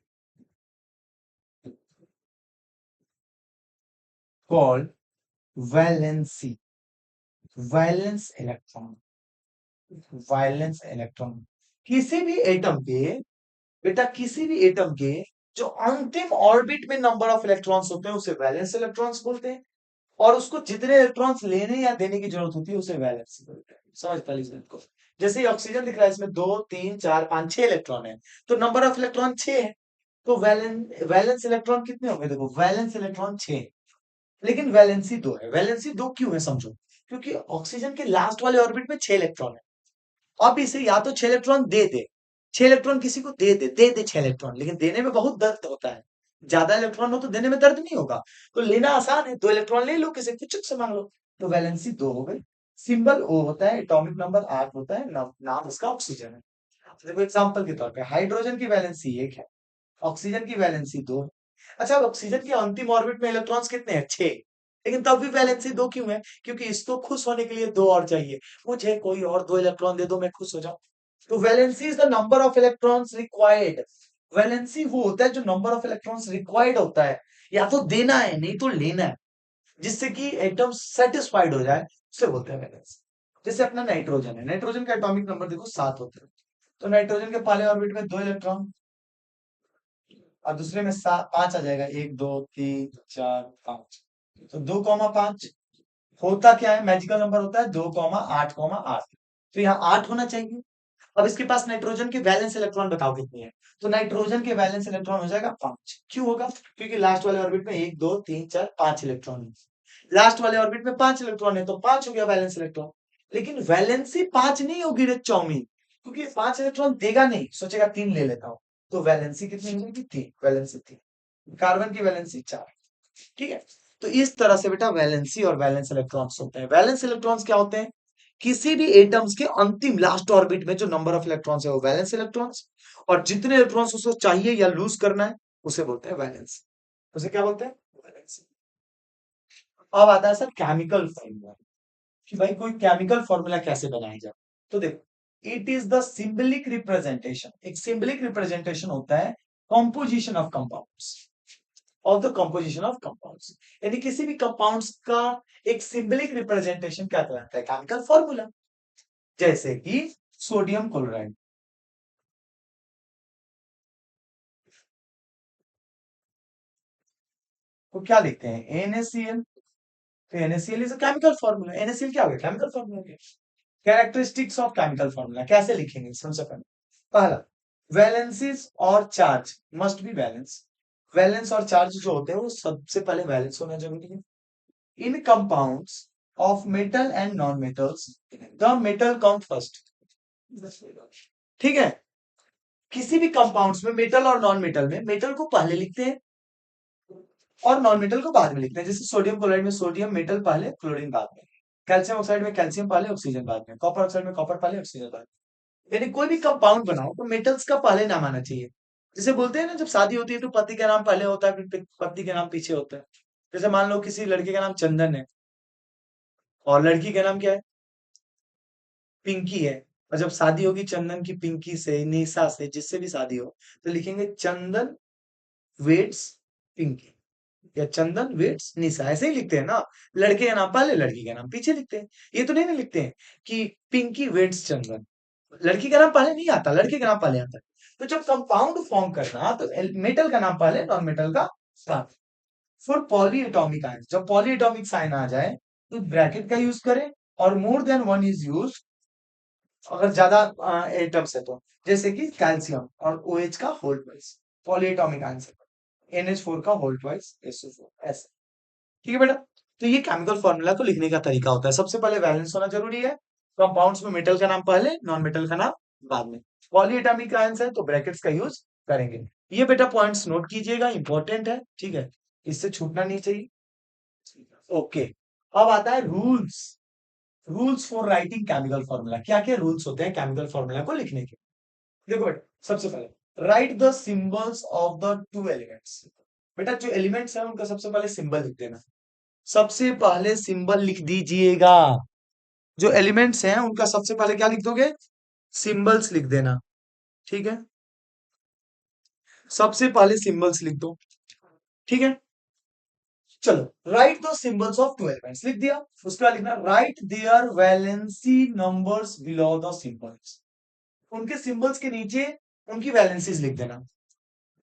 called valency, valence electron, valence electron. किसी भी एटम के, बेटा किसी भी एटम के जो अंतिम ऑर्बिट में नंबर ऑफ इलेक्ट्रॉन्स होते हैं उसे वैलेंस इलेक्ट्रॉन्स बोलते हैं, और उसको जितने इलेक्ट्रॉन्स लेने या देने की जरूरत होती है उसे वैलेंसी बोलते हैं। समझ पहले इस बात को। जैसे ये ऑक्सीजन दिख रहा है, इसमें 2 3 4 5 6 इलेक्ट्रॉन है, तो नंबर ऑफ इलेक्ट्रॉन 6 है। तो वैलेंस इलेक्ट्रॉन कितने होंगे? देखो वैलेंस इलेक्ट्रॉन 6, लेकिन वैलेंसी 2 है। वैलेंसी 2 क्यों है समझो, क्योंकि ऑक्सीजन के लास्ट वाले ऑर्बिट में 6 इलेक्ट्रॉन है। अब इसे या तो 6 इलेक्ट्रॉन दे दे, 6 इलेक्ट्रॉन किसी को दे दे 6 इलेक्ट्रॉन, लेकिन देने में बहुत दर्द होता है। ज्यादा इलेक्ट्रॉन हो तो देने में दर्द नहीं होगा, तो लेना आसान है, 2 इलेक्ट्रॉन ले लो, किसी कुछ से मांग लो। तो वैलेंसी 2 हो गई। सिंबल O होता है, एटॉमिक नंबर 8 होता है, नाम इसका ऑक्सीजन है। देखो एग्जांपल के तौर पे हाइड्रोजन की वैलेंसी 1 है, ऑक्सीजन की वैलेंसी 2 है। अच्छा, अब ऑक्सीजन के अंतिम ऑर्बिट में इलेक्ट्रॉन्स कितने हैं? 6। लेकिन तब भी वैलेंसी 2 क्यों है? क्योंकि इसको खुश होने के लिए 2 और चाहिए। मुझे कोई और 2 इलेक्ट्रॉन दे दो, मैं खुश हो जाऊं। तो valency is the number of electrons required. Valency वो होता है जो नंबर ऑफ इलेक्ट्रॉन्स रिक्वायर्ड होता है, या तो देना है नहीं तो लेना है, जिससे कि एटम सेटिस्फाइड हो जाए, उसे बोलते हैं वैलेंसी। जैसे अपना नाइट्रोजन है, नाइट्रोजन का एटॉमिक नंबर देखो 7 होता है। तो नाइट्रोजन के पहले ऑर्बिट में 2 इलेक्ट्रॉन, और दूसरे में 5 आ जाएगा, 1 2 3 4 5। तो 2,5 होता क्या है? मैजिकल नंबर होता है 2,8,8। तो यहाँ 8 होना चाहिए। अब इसके पास नाइट्रोजन के वैलेंस इलेक्ट्रॉन बताओ कितनी है? तो नाइट्रोजन के वैलेंस इलेक्ट्रॉन हो जाएगा 5। क्यों होगा? क्योंकि लास्ट वाले ऑर्बिट में 1 2 3 4 5 इलेक्ट्रॉन है। लास्ट वाले ऑर्बिट में 5 इलेक्ट्रॉन है, तो 5 हो गया वैलेंस इलेक्ट्रॉन। लेकिन वैलेंसी 5 नहीं होगी रे चाउमीन, क्योंकि 5 इलेक्ट्रॉन देगा नहीं, सोचेगा 3 ले लेता हूं। तो वैलेंसी कितनी होगी? 3, वैलेंसी 3। कार्बन की वैलेंसी 4। ठीक है। तो इस तरह से बेटा वैलेंसी और वैलेंस इलेक्ट्रॉन्स होते हैं। वैलेंस इलेक्ट्रॉन्स क्या होते हैं? किसी भी एटम्स के अंतिम लास्ट ऑर्बिट में जो नंबर ऑफ इलेक्ट्रॉन्स है वो वैलेंस इलेक्ट्रॉन्स, और जितने इलेक्ट्रॉन्स उसको चाहिए या लूज करना है उसे बोलते हैं वैलेंस। उसे क्या बोलते हैं? वैलेंस। अब आता है सर केमिकल फॉर्मूला, कि भाई कोई केमिकल फॉर्मूला कैसे बनाया जाए। तो देखो, it is the symbolic representation. एक सिंबलिक रिप्रेजेंटेशन होता है composition of compounds, of the composition of compounds, यानी किसी भी कंपाउंड्स का एक सिंबलिक रिप्रेजेंटेशन क्या कहलाता है? Chemical formula. जैसे कि सोडियम क्लोराइड को क्या लिखते हैं? NaCl। तो NaCl is a chemical formula. NaCl क्या हो गया? केमिकल फॉर्मूला हो गया। कैरेक्टरिस्टिक्स ऑफ केमिकल फॉर्मूला कैसे लिखेंगे? सबसे पहले पहला, वैलेंसीज और charge must be balance. Valence और चार्ज जो होते हैं वो सबसे पहले बैलेंस होना जरूरी है। In compounds of metal and non metals the metal come first. ठीक है। किसी भी कंपाउंड्स में मेटल और नॉन मेटल में मेटल को पहले लिखते हैं और नॉन मेटल को बाद में लिखते हैं। जैसे सोडियम क्लोराइड में सोडियम मेटल पहले, क्लोरीन बाद में। कैल्शियम ऑक्साइड में कैल्शियम पहले, ऑक्सीजन बाद में। कॉपर ऑक्साइड में कॉपर पहले, ऑक्सीजन बाद में। यानी कोई भी कंपाउंड बनाओ तो मेटल्स का पहले नाम आना चाहिए। जैसे बोलते हैं ना, जब शादी होती है तो पति का नाम पहले होता है, फिर पत्नी का नाम पीछे होता है। जैसे मान लो किसी लड़के का नाम चंदन है और लड़की का नाम क्या है? पिंकी है। और जब शादी होगी चंदन की पिंकी से, निशा से, जिससे भी शादी हो, तो लिखेंगे चंदन वेट्स पिंकी या चंदन वेट्स निशा, ऐसे ही लिखते हैं ना। लड़के का नाम पहले, लड़की का नाम पीछे लिखते हैं। ये तो नहीं ना लिखते हैं कि पिंकी वेट्स चंदन, लड़की का नाम पहले नहीं आता, लड़के का नाम पहले आता है। तो जब कंपाउंड फॉर्म करना तो मेटल का नाम पहले, नॉन मेटल का बाद। फिर पॉलीएटॉमिक आयन, जब पॉलीएटॉमिक साइन आ जाए तो ब्रैकेट का यूज करें, और more than one is use अगर ज्यादा एटम्स है तो, जैसे कि कैल्शियम और OH का whole twice, polyatomic answer NH4 का होल ट्वाइस SO4 ऐसे। ठीक है बेटा। तो ये केमिकल फॉर्मूला को लिखने का तरीका होता है। सबसे पहले वैलेंस होना जरूरी है, कंपाउंड्स में मेटल का नाम पहले, नॉन मेटल का नाम बाद में। पॉलीएटॉमिक आयंस है तो ब्रैकेट्स का यूज करेंगे। ये बेटा पॉइंट्स नोट कीजिएगा, इंपॉर्टेंट है, ठीक है, इससे छूटना नहीं चाहिए। ओके, अब आता है rules. Rules for writing chemical formula, क्या क्या रूल्स होते हैं केमिकल फॉर्मूला को लिखने के। देखो बेटा, सबसे पहले right the symbols of the two elements. बेटा जो एलिमेंट्स है उनका सबसे पहले सिंबल लिख देना, सबसे पहले सिंबल लिख दीजिएगा। जो एलिमेंट्स हैं उनका सबसे पहले क्या लिख दोगे, सिंबल्स लिख देना, ठीक है, सबसे पहले सिंबल्स लिख दो, ठीक है। चलो write the symbols of two elements लिख दिया, उसके बाद लिखना write their valency numbers below the symbols. उनके सिंबल्स के नीचे उनकी वैलेंसीज लिख देना।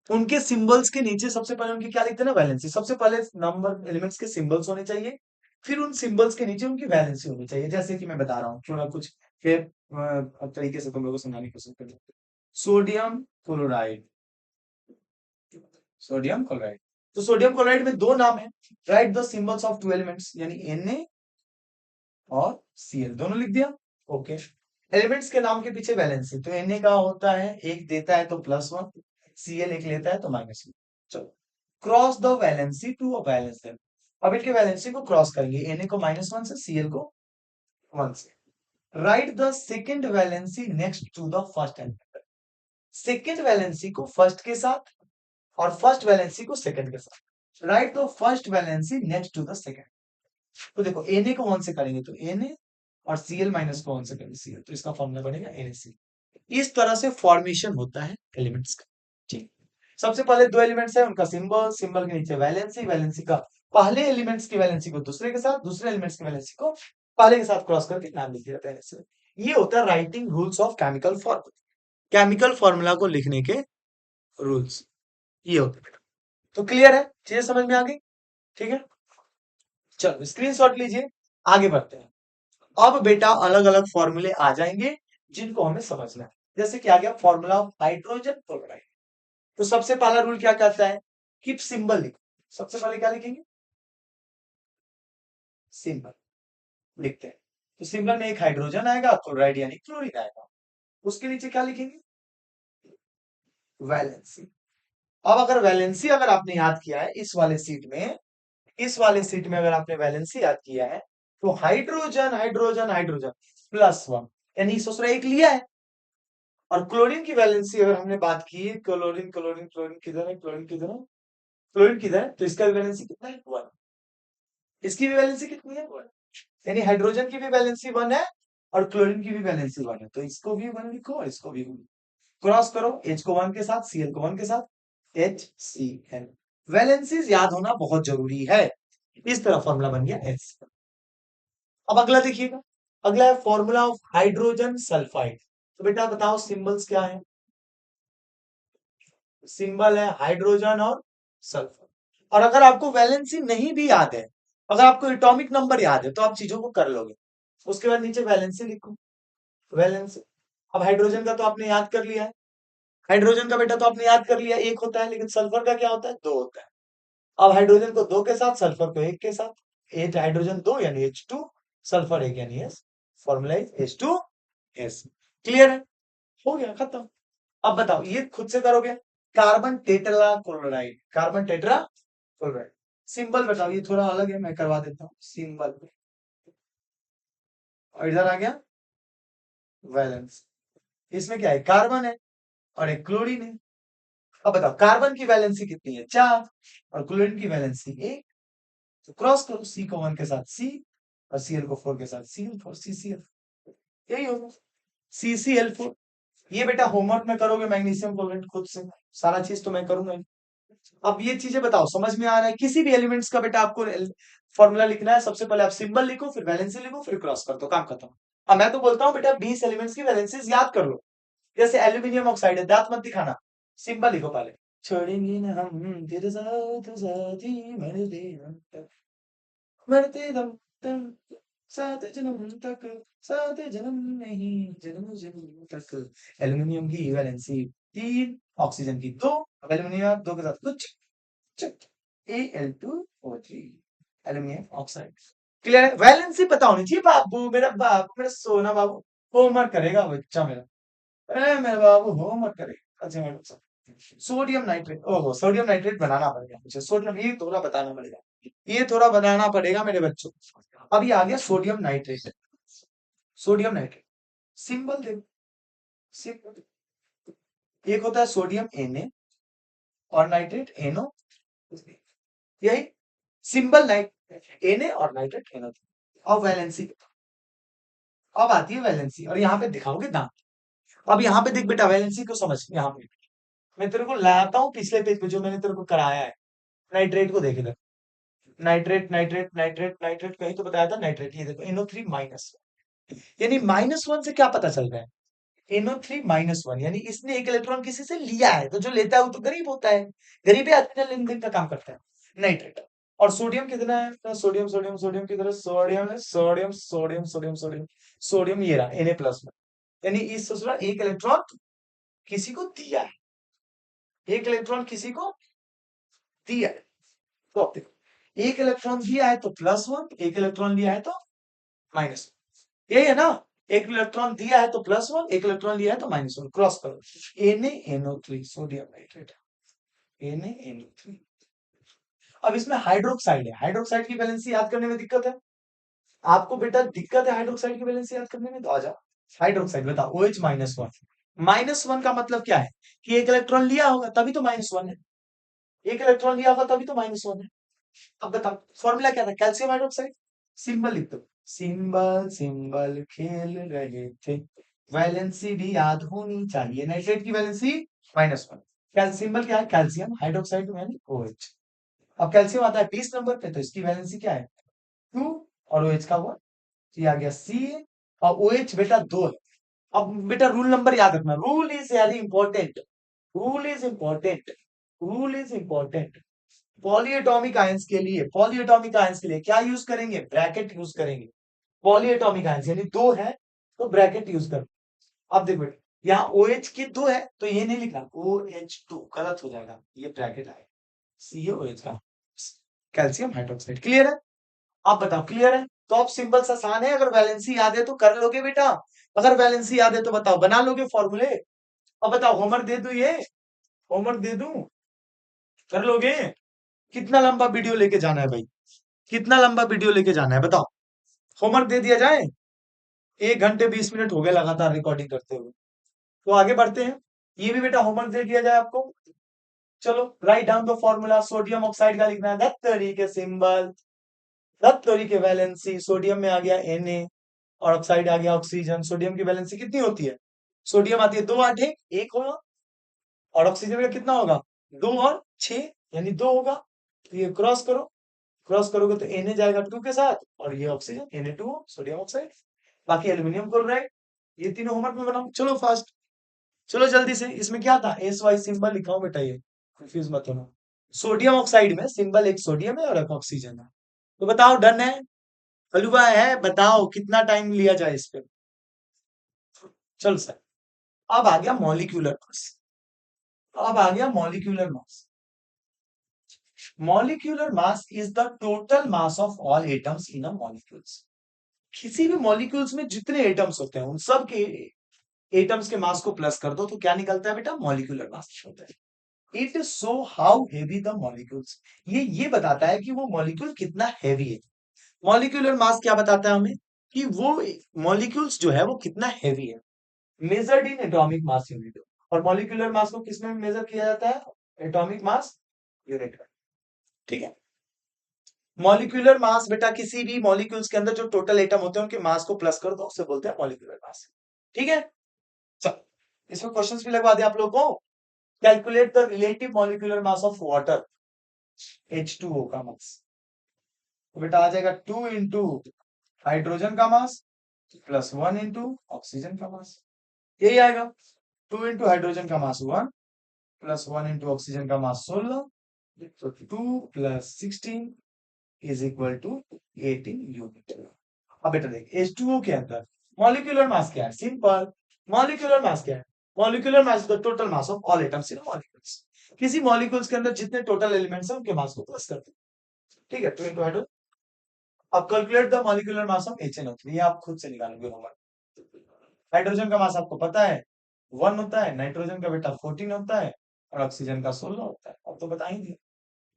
उनके सिंबल्स के नीचे सबसे पहले उनकी क्या लिख देना, वैलेंसी। सबसे पहले नंबर एलिमेंट्स के सिंबल्स होने चाहिए, फिर उन सिंबल्स के नीचे उनकी वैलेंसी होनी चाहिए। जैसे कि मैं बता रहा हूँ, थोड़ा कुछ फिर तरीके से तुम लोगों को समझाने की कोशिश करें। सोडियम क्लोराइड, सोडियम क्लोराइड, तो सोडियम क्लोराइड में दो नाम है। Right the symbols of two elements, यानी Na और Cl दोनों लिख दिया। ओके, एलिमेंट्स के नाम के पीछे वैलेंसी, तो Na का होता है एक देता है तो +1, Cl एक लेता है तो -1। चलो cross the valency to a balance them. अब इनके वैलेंसी को क्रॉस करेंगे, Na को -1 से, Cl को 1 से। Write the second valency next to the first element. Second valency को फर्स्ट के साथ और फर्स्ट वैलेंसी को सेकंड के साथ। Write the first valency next to the second. तो देखो Na को 1 से करेंगे तो Na, और Cl माइनस को 1 से करेंगे Cl, तो इसका फॉर्मूला बनेगा NaCl। इस तरह से फॉर्मेशन होता है एलिमेंट्स का। ठीक, सबसे पहले दो एलिमेंट्स है, उनका सिंबल, सिंबल के नीचे वैलेंसी, वैलेंसी का पहले एलिमेंट्स की वैलेंसी को दूसरे के साथ, दूसरे एलिमेंट्स की वैलेंसी को पहले के साथ क्रॉस करके नाम लिख दिया जाता है। ये होता है writing rules of chemical formula, chemical formula को लिखने के रूल्स ये होते हैं। तो क्लियर है, चीजें समझ में आ गई, ठीक है। चलो स्क्रीनशॉट लीजिए, आगे बढ़ते हैं। अब बेटा अलग अलग फॉर्मूले आ जाएंगे जिनको हमें समझना है। जैसे कि आ गया फॉर्मूला ऑफ हाइड्रोजन क्लोराइड। तो सबसे पहला रूल क्या कहता है कि सिंबल लिखो। सबसे पहले क्या लिखेंगे, सिंबल लिखते हैं। तो सिंबल में एक हाइड्रोजन आएगा, क्लोराइड यानी क्लोरीन आएगा, उसके नीचे क्या लिखेंगे, वैलेंसी। अब अगर वैलेंसी अगर आपने याद किया है इस वाले सीट में, इस वाले सीट में अगर आपने वैलेंसी याद किया है, तो हाइड्रोजन हाइड्रोजन हाइड्रोजन +1, यानी ससुरा एक लिया है। और क्लोरीन की वैलेंसी अगर हमने बात की है, क्लोरीन क्लोरीन क्लोरीन किधर है, क्लोरीन किधर है, क्लोरीन किधर है, तो इसका भी वैलेंसी कितना है, 1। इसकी भी वैलेंसी कितनी है, 1। यानी हाइड्रोजन की भी वैलेंसी 1 है और क्लोरीन की भी वैलेंसी 1 है, तो इसको भी 1 लिखो और इसको भी 1। क्रॉस करो, H को 1 के साथ, Cl को 1 के साथ, HCl। वैलेंसीज याद होना बहुत जरूरी है। इस तरह फॉर्मूला बन गया H। अब अगला देखिएगा, अगला है फॉर्मूला ऑफ हाइड्रोजन सल्फाइड। तो बेटा बताओ सिंबल्स क्या है, सिंबल है हाइड्रोजन और सल्फर। और अगर आपको वैलेंसी नहीं भी याद है, अगर आपको एटॉमिक नंबर याद है, तो आप चीजों को कर लोगे। उसके बाद नीचे वैलेंसी लिखो, वैलेंसी। अब हाइड्रोजन का तो आपने याद कर लिया है, हाइड्रोजन का बेटा तो आपने याद कर लिया, एक होता है, लेकिन सल्फर का क्या होता है, दो होता है। अब हाइड्रोजन को दो के साथ, सल्फर को एक के साथ। एच हाइड्रोजन दो यानी H2, सल्फर एक यानी S, फॉर्मूला H2S। क्लियर है, हो गया खत्म। अब बताओ ये खुद से करोगे, carbon tetra chloride, carbon tetra chloride. Symbol बताओ, ये थोड़ा अलग है, मैं करवा देता हूँ सिंबल। और इधर आ गया वैलेंस, इसमें क्या है, कार्बन है और एक क्लोरीन है। अब बताओ कार्बन की वैलेंसी कितनी है, 4, और क्लोरीन की वैलेंसी 1। तो क्रॉस करो, C को 1 के साथ C और Cl को 4 के साथ Cl4 CCl, यही होगा। CCl4। ये बेटा होमवर्क में करोगे मैग्नीशियम क्लोराइड खुद से, सारा चीज तो मैं करूंगा ही। अब ये चीजें बताओ समझ में आ रहा है? किसी भी एलिमेंट्स का बेटा आपको फॉर्मूला लिखना है, सबसे पहले आप सिंबल लिखो, फिर वैलेंसी लिखो, फिर क्रॉस कर दो, काम खत्म। अब मैं तो बोलता हूँ बेटा 20 एलिमेंट्स की वैलेंसीज याद कर लो। जैसे एल्यूमिनियम ऑक्साइड है, दांत मत दिखाना, सिंबल लिखो पहले। छोड़ेंगे ना हम तेरे साथ साथी मरते दम तक, मरते दम तक, सात जन्म तक, सात जन्म नहीं, जन्म जन्म तक। एल्यूमिनियम की वैलेंसी 3, ऑक्सीजन की 2। अब एल्यूमिनियम 2 के साथ कुछ Al2O3, एल्यूमिनियम ऑक्साइड। क्लियर है? वैलेंसी पता होनी चाहिए बाबू, मेरा बाबू, मेरा सोना बाबू। होमवर्क करेगा बच्चा मेरा, अरे मेरा बाबू होमवर्क करेगा। अच्छा मैडम साहब, सोडियम नाइट्रेट, ओहो सोडियम नाइट्रेट बनाना पड़ेगा मुझे, सोडियम ये थोड़ा बताना पड़ेगा, ये थोड़ा बनाना पड़ेगा मेरे बच्चों। अब ये आ गया sodium nitrate. Sodium nitrate symbol देखो, सिंबल एक होता है सोडियम Na और नाइट्रेट NO, यही सिंबल नाइट Na और नाइट्रेट NO। अब वैलेंसी, अब आती है वैलेंसी, और यहाँ पे दिखाओगे दांत। अब यहाँ पे देख बेटा वैलेंसी को समझ, यहाँ पे मैं तेरे को लाता हूँ पिछले पेज पे जो मैंने तेरे को कराया है। नाइट्रेट को देख इधर, नाइट्रेट नाइट्रेट नाइट्रेट नाइट्रेट, कहीं तो बताया था नाइट्रेट, ये देखो NO3-, यानी -1 से क्या पता चल रहा है? NO3-1, यानी इसने एक इलेक्ट्रॉन किसी से लिया है, तो जो लेता है वो तो गरीब होता है, गरीबी आदमी लेन देन का काम करता है। नाइट्रेट। और सोडियम कितना है? तो सोडियम सोडियम सोडियम की तरह सोडियम है, sodium sodium sodium sodium sodium, ये रहा Na+, यानी इस ससुरा एक इलेक्ट्रॉन किसी को दिया है, एक इलेक्ट्रॉन किसी को दिया है। तो अब देखो, एक इलेक्ट्रॉन दिया है तो +1, एक इलेक्ट्रॉन लिया है तो -1, यही है ना? एक इलेक्ट्रॉन दिया है तो +1, एक इलेक्ट्रॉन लिया है तो -1, क्रॉस करो। NaNO3 sodium nitrate, NaNO3। अब इसमें हाइड्रोक्साइड है, हाइड्रोक्साइड की वैलेंसी याद करने में दिक्कत है आपको बेटा, दिक्कत है हाइड्रोक्साइड की वैलेंसी याद करने में, तो आ जाओ। हाइड्रोक्साइड बताओ, OH-1, -1 का मतलब क्या है? कि एक इलेक्ट्रॉन लिया होगा तभी तो -1 है, एक इलेक्ट्रॉन लिया होगा तभी तो -1 है। अब बताओ फॉर्मूला क्या था? Calcium hydroxide. सिंबल लिख दो, सिंबल सिंबल खेल रहे थे, वैलेंसी भी याद होनी चाहिए। नाइट्रेट की वैलेंसी -1, क्या सिंबल क्या है? कैल्शियम हाइड्रोक्साइड यानी OH। अब कैल्शियम आता है 20 नंबर पे, तो इसकी वैलेंसी क्या है? 2, और OH का 1, तो ये आ गया Ca, और OH बेटा 2 है। अब बेटा रूल नंबर याद रखना, rule is very important, rule is important, rule is important. Polyatomic ions के लिए, पॉलीएटॉमिक आयंस के लिए क्या यूज करेंगे? ब्रैकेट यूज करेंगे। पॉलीएटॉमिक आयंस यानी 2 है तो ब्रैकेट यूज करो। अब देखो यहाँ OH की 2 है तो ये नहीं लिखना, OH2 गलत हो जाएगा, ये ब्रैकेट आएगा, CaOH का, कैल्शियम हाइड्रोक्साइड। क्लियर है? आप बताओ क्लियर है? तो अब सिंबल्स आसान है, अगर वैलेंसी याद है तो कर लोगे बेटा, अगर वैलेंसी याद है तो बताओ बना लोगे फॉर्मूले। अब बताओ होमवर्क दे दूं, ये होमवर्क दे दूं, कर लोगे? कितना लंबा वीडियो लेके जाना है भाई, कितना लंबा वीडियो लेके जाना है बताओ? होमवर्क दे दिया जाए? 1 घंटे 20 मिनट हो गए लगातार रिकॉर्डिंग करते हुए, तो आगे बढ़ते हैं। ये भी बेटा होमवर्क दे दिया जाए आपको। चलो write down the formula, sodium oxide का लिखना है धत्तरी के सिंबल, धत्तरी के वैलेंसी, सोडियम में आ गया Na और ऑक्साइड आ गया ऑक्सीजन। सोडियम की वैलेंसी कितनी होती है? सोडियम आती है 2 8 1 होगा, और ऑक्सीजन का कितना होगा? 2 और 6, यानी 2 होगा। तो ये क्रॉस करो, क्रॉस करोगे तो Na जाएगा 2 के साथ, और ये ऑक्सीजन Na2 सोडियम ऑक्साइड। बाकी एल्यूमिनियम क्लोराइड। ये तीनों होमवर्क में बनाओ, चलो फास्ट, चलो जल्दी से। इसमें क्या था? SY सिंबल लिखा हूं बेटा, ये कंफ्यूज मत होना। सोडियम ऑक्साइड में सिंबल एक सोडियम है और एक ऑक्सीजन है। तो बताओ डन है? हलवा है? बताओ कितना टाइम लिया जाए इस पे? चलो सर, अब आ गया मॉलिक्यूलर मास, अब आ गया molecular mass. Molecular mass is the total mass of all atoms in a molecules. किसी भी मॉलिक्यूल्स में जितने एटम्स होते हैं उन सब के एटम्स के मास को प्लस कर दो तो क्या निकलता है बेटा? मॉलिक्यूलर मास होता है। It so how heavy the molecules, ये बताता है कि वो मॉलिक्यूल कितना हैवी है। मॉलिक्यूलर मास क्या बताता है हमें? कि वो मॉलिक्यूल्स जो है वो कितना हैवी है, measured in atomic mass unit. और मॉलिक्यूलर मास को किसमें मेजर किया जाता है? एटॉमिक मास यूनिट में। ठीक है, मॉलिक्यूलर मास बेटा किसी भी मॉलिक्यूल्स के अंदर जो टोटल एटम होते हैं उनके मास को प्लस कर दो, उसे बोलते हैं मॉलिक्यूलर मास। ठीक है, चलो, इसमें क्वेश्चंस भी लगवा दिए आप लोगों को। Calculate the relative molecular mass of water, H2O का मास। तो बेटा आ जाएगा 2 इंटू हाइड्रोजन का मास प्लस 1 इंटू ऑक्सीजन का मास, यही आएगा। 2 इंटू हाइड्रोजन का मास 1 प्लस 1 इंटू ऑक्सीजन का मास 16, तो 2 plus 16 is equal to 18 unit. अब बेटा देख H2O के अंदर मॉलिक्यूलर मास क्या है, सिंपल। मॉलिक्यूलर मास क्या है, molecular mass the total mass of all atoms in molecules. किसी मॉलिक्यूल्स के अंदर जितने टोटल एलिमेंट्स हैं उनके मास को प्लस करते हैं, ठीक है। 2 इंटू हाइड्रोजन। अब calculate the molecular mass of HNO3, ये आप खुद से निकालोगे होमवर्क। हाइड्रोजन का मास आपको पता है 1 होता है, नाइट्रोजन का बेटा 14 होता है, और ऑक्सीजन का 16 होता है। अब तो बताएंगे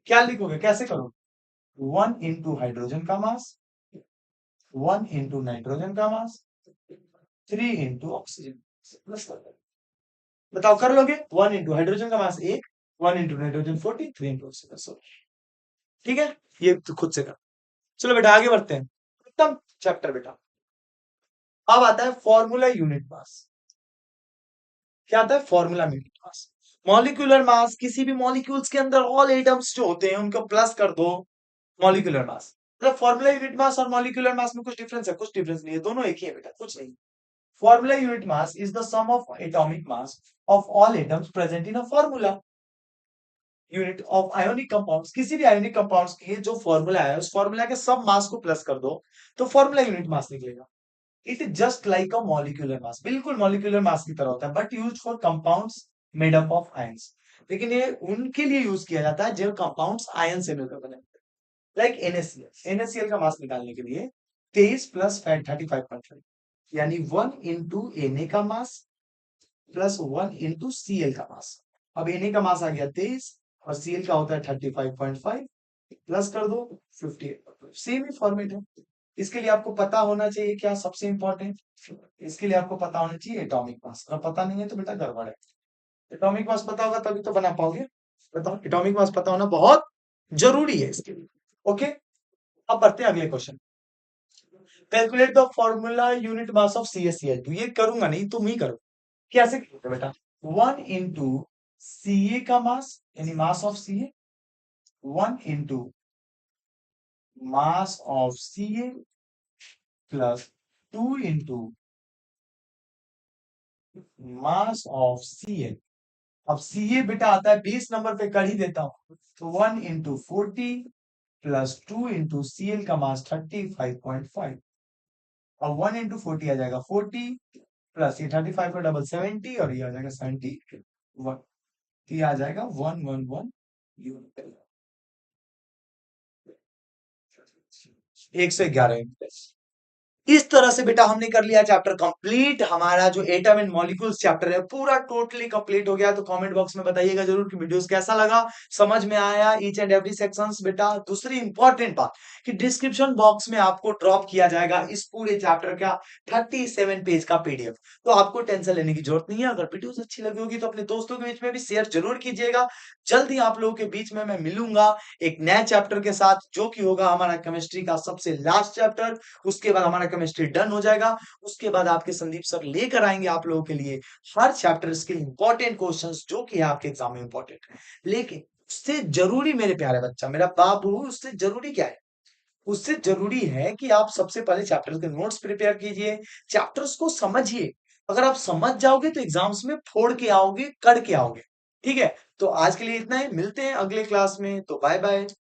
क्या लिखोगे, कैसे करोगे। 1 इंटू हाइड्रोजन का मास, 1 इंटू नाइट्रोजन का मास, 3 इंटू ऑक्सीजन प्लस कर दो। बताओ कर लोगे। 1 इंटू हाइड्रोजन का मास 1, 1 इंटू नाइट्रोजन 14, 3 इंटू ऑक्सीजन 16, ठीक है। ये तो खुद से कर। चलो बेटा आगे बढ़ते हैं, उत्तम चैप्टर बेटा। अब आता है फॉर्मूला यूनिट मास। क्या आता है, formula unit mass. Molecular mass किसी भी मॉलिक्यूल्स के अंदर ऑल एटम्स जो होते हैं उनको प्लस कर दो, मॉलिक्यूलर मास। मतलब फॉर्मूला यूनिट मास और मॉलिक्यूलर मास में कुछ डिफरेंस है, कुछ डिफरेंस नहीं है, दोनों एक ही है बेटा, कुछ नहीं। Formula unit mass is the sum of atomic mass of all atoms present in a formula. Unit of ionic compounds, किसी भी आयोनिक कंपाउंड्स की जो फॉर्मूला है उस फॉर्मूला के सब मास को प्लस कर दो तो फॉर्मूला यूनिट मास निकलेगा। It is just like a molecular mass, बिल्कुल मॉलिक्यूलर मास की तरह होता है, but use for compounds made up of ions. लेकिन ये उनके लिए यूज किया जाता है जो कंपाउंड्स आयन से मिलकर बने, लाइक NaCl। NaCl का मास निकालने के लिए 23 प्लस फैट 35.5, यानी 1 इंटू Na का मास प्लस 1 इंटू Cl का मास। अब Na का मास आ गया 23 और Cl का होता है 35.5, प्लस कर दो 58। सेम ही फॉर्मेट है। इसके लिए आपको पता होना चाहिए क्या सबसे इंपॉर्टेंट, इसके लिए आपको पता होना चाहिए एटॉमिक मास। अगर पता नहीं है तो बेटा गड़बड़ है। एटॉमिक मास पता होगा तभी तो बना पाओगे। बताओ, एटॉमिक मास पता होना बहुत जरूरी है इसके लिए। ओके, अब बढ़ते हैं अगले question. Calculate the formula unit mass of CaCl2। ये करूंगा नहीं, तुम ही करो। कैसे करोगे बेटा, 1 इंटू Ca का मास यानी mass of Ca, 1 into mass of Ca plus 2 into mass of Cl। अब Ca बेटा आता है 20 नंबर पे, कर ही देता हूं, तो 1 इंटू 40 प्लस 2 इंटू Cl का मास 35.5। और 1 इंटू 40 आ जाएगा 40 प्लस ये 35 का डबल 70 और ये आ जाएगा 71, तो ये आ जाएगा 111 यूनिट, 111। इस तरह से बेटा हमने कर लिया चैप्टर कंप्लीट। हमारा जो एटम एंड मॉलिक्यूल्स चैप्टर है पूरा टोटली कंप्लीट हो गया। तो कमेंट बॉक्स में बताइएगा जरूर कि वीडियोस कैसा लगा, समझ में आया ईच एंड एवरी सेक्शंस। बेटा दूसरी इंपॉर्टेंट बात कि डिस्क्रिप्शन बॉक्स में आपको ड्रॉप किया जाएगा इस पूरे चैप्टर का 37 पेज का PDF। तो आपको टेंशन लेने की जरूरत नहीं है। अगर वीडियोस अच्छी लगी होगी तो अपने दोस्तों के बीच में भी शेयर जरूर कीजिएगा। जल्दी आप लोगों के बीच में मैं मिलूंगा एक नए चैप्टर के साथ, जो कि होगा हमारा केमिस्ट्री का सबसे लास्ट चैप्टर। उसके बाद हमारा केमिस्ट्री डन हो जाएगा। उसके बाद आपके संदीप सर लेकर आएंगे आप लोगों के लिए हर चैप्टर्स के इंपॉर्टेंट क्वेश्चंस जो कि है आपके एग्जाम में इंपॉर्टेंट है। लेकिन उससे जरूरी मेरे प्यारे बच्चा, मेरा बाबू, उससे जरूरी क्या है, उससे जरूरी है कि आप सबसे पहले चैप्टर्स के नोट्स प्रिपेयर कीजिए, चैप्टर्स को समझिए। अगर आप समझ जाओगे तो एग्जाम्स में फोड़ के आओगे, कर के आओगे। ठीक है, तो आज के लिए इतना ही, मिलते हैं अगले क्लास में, तो बाय बाय।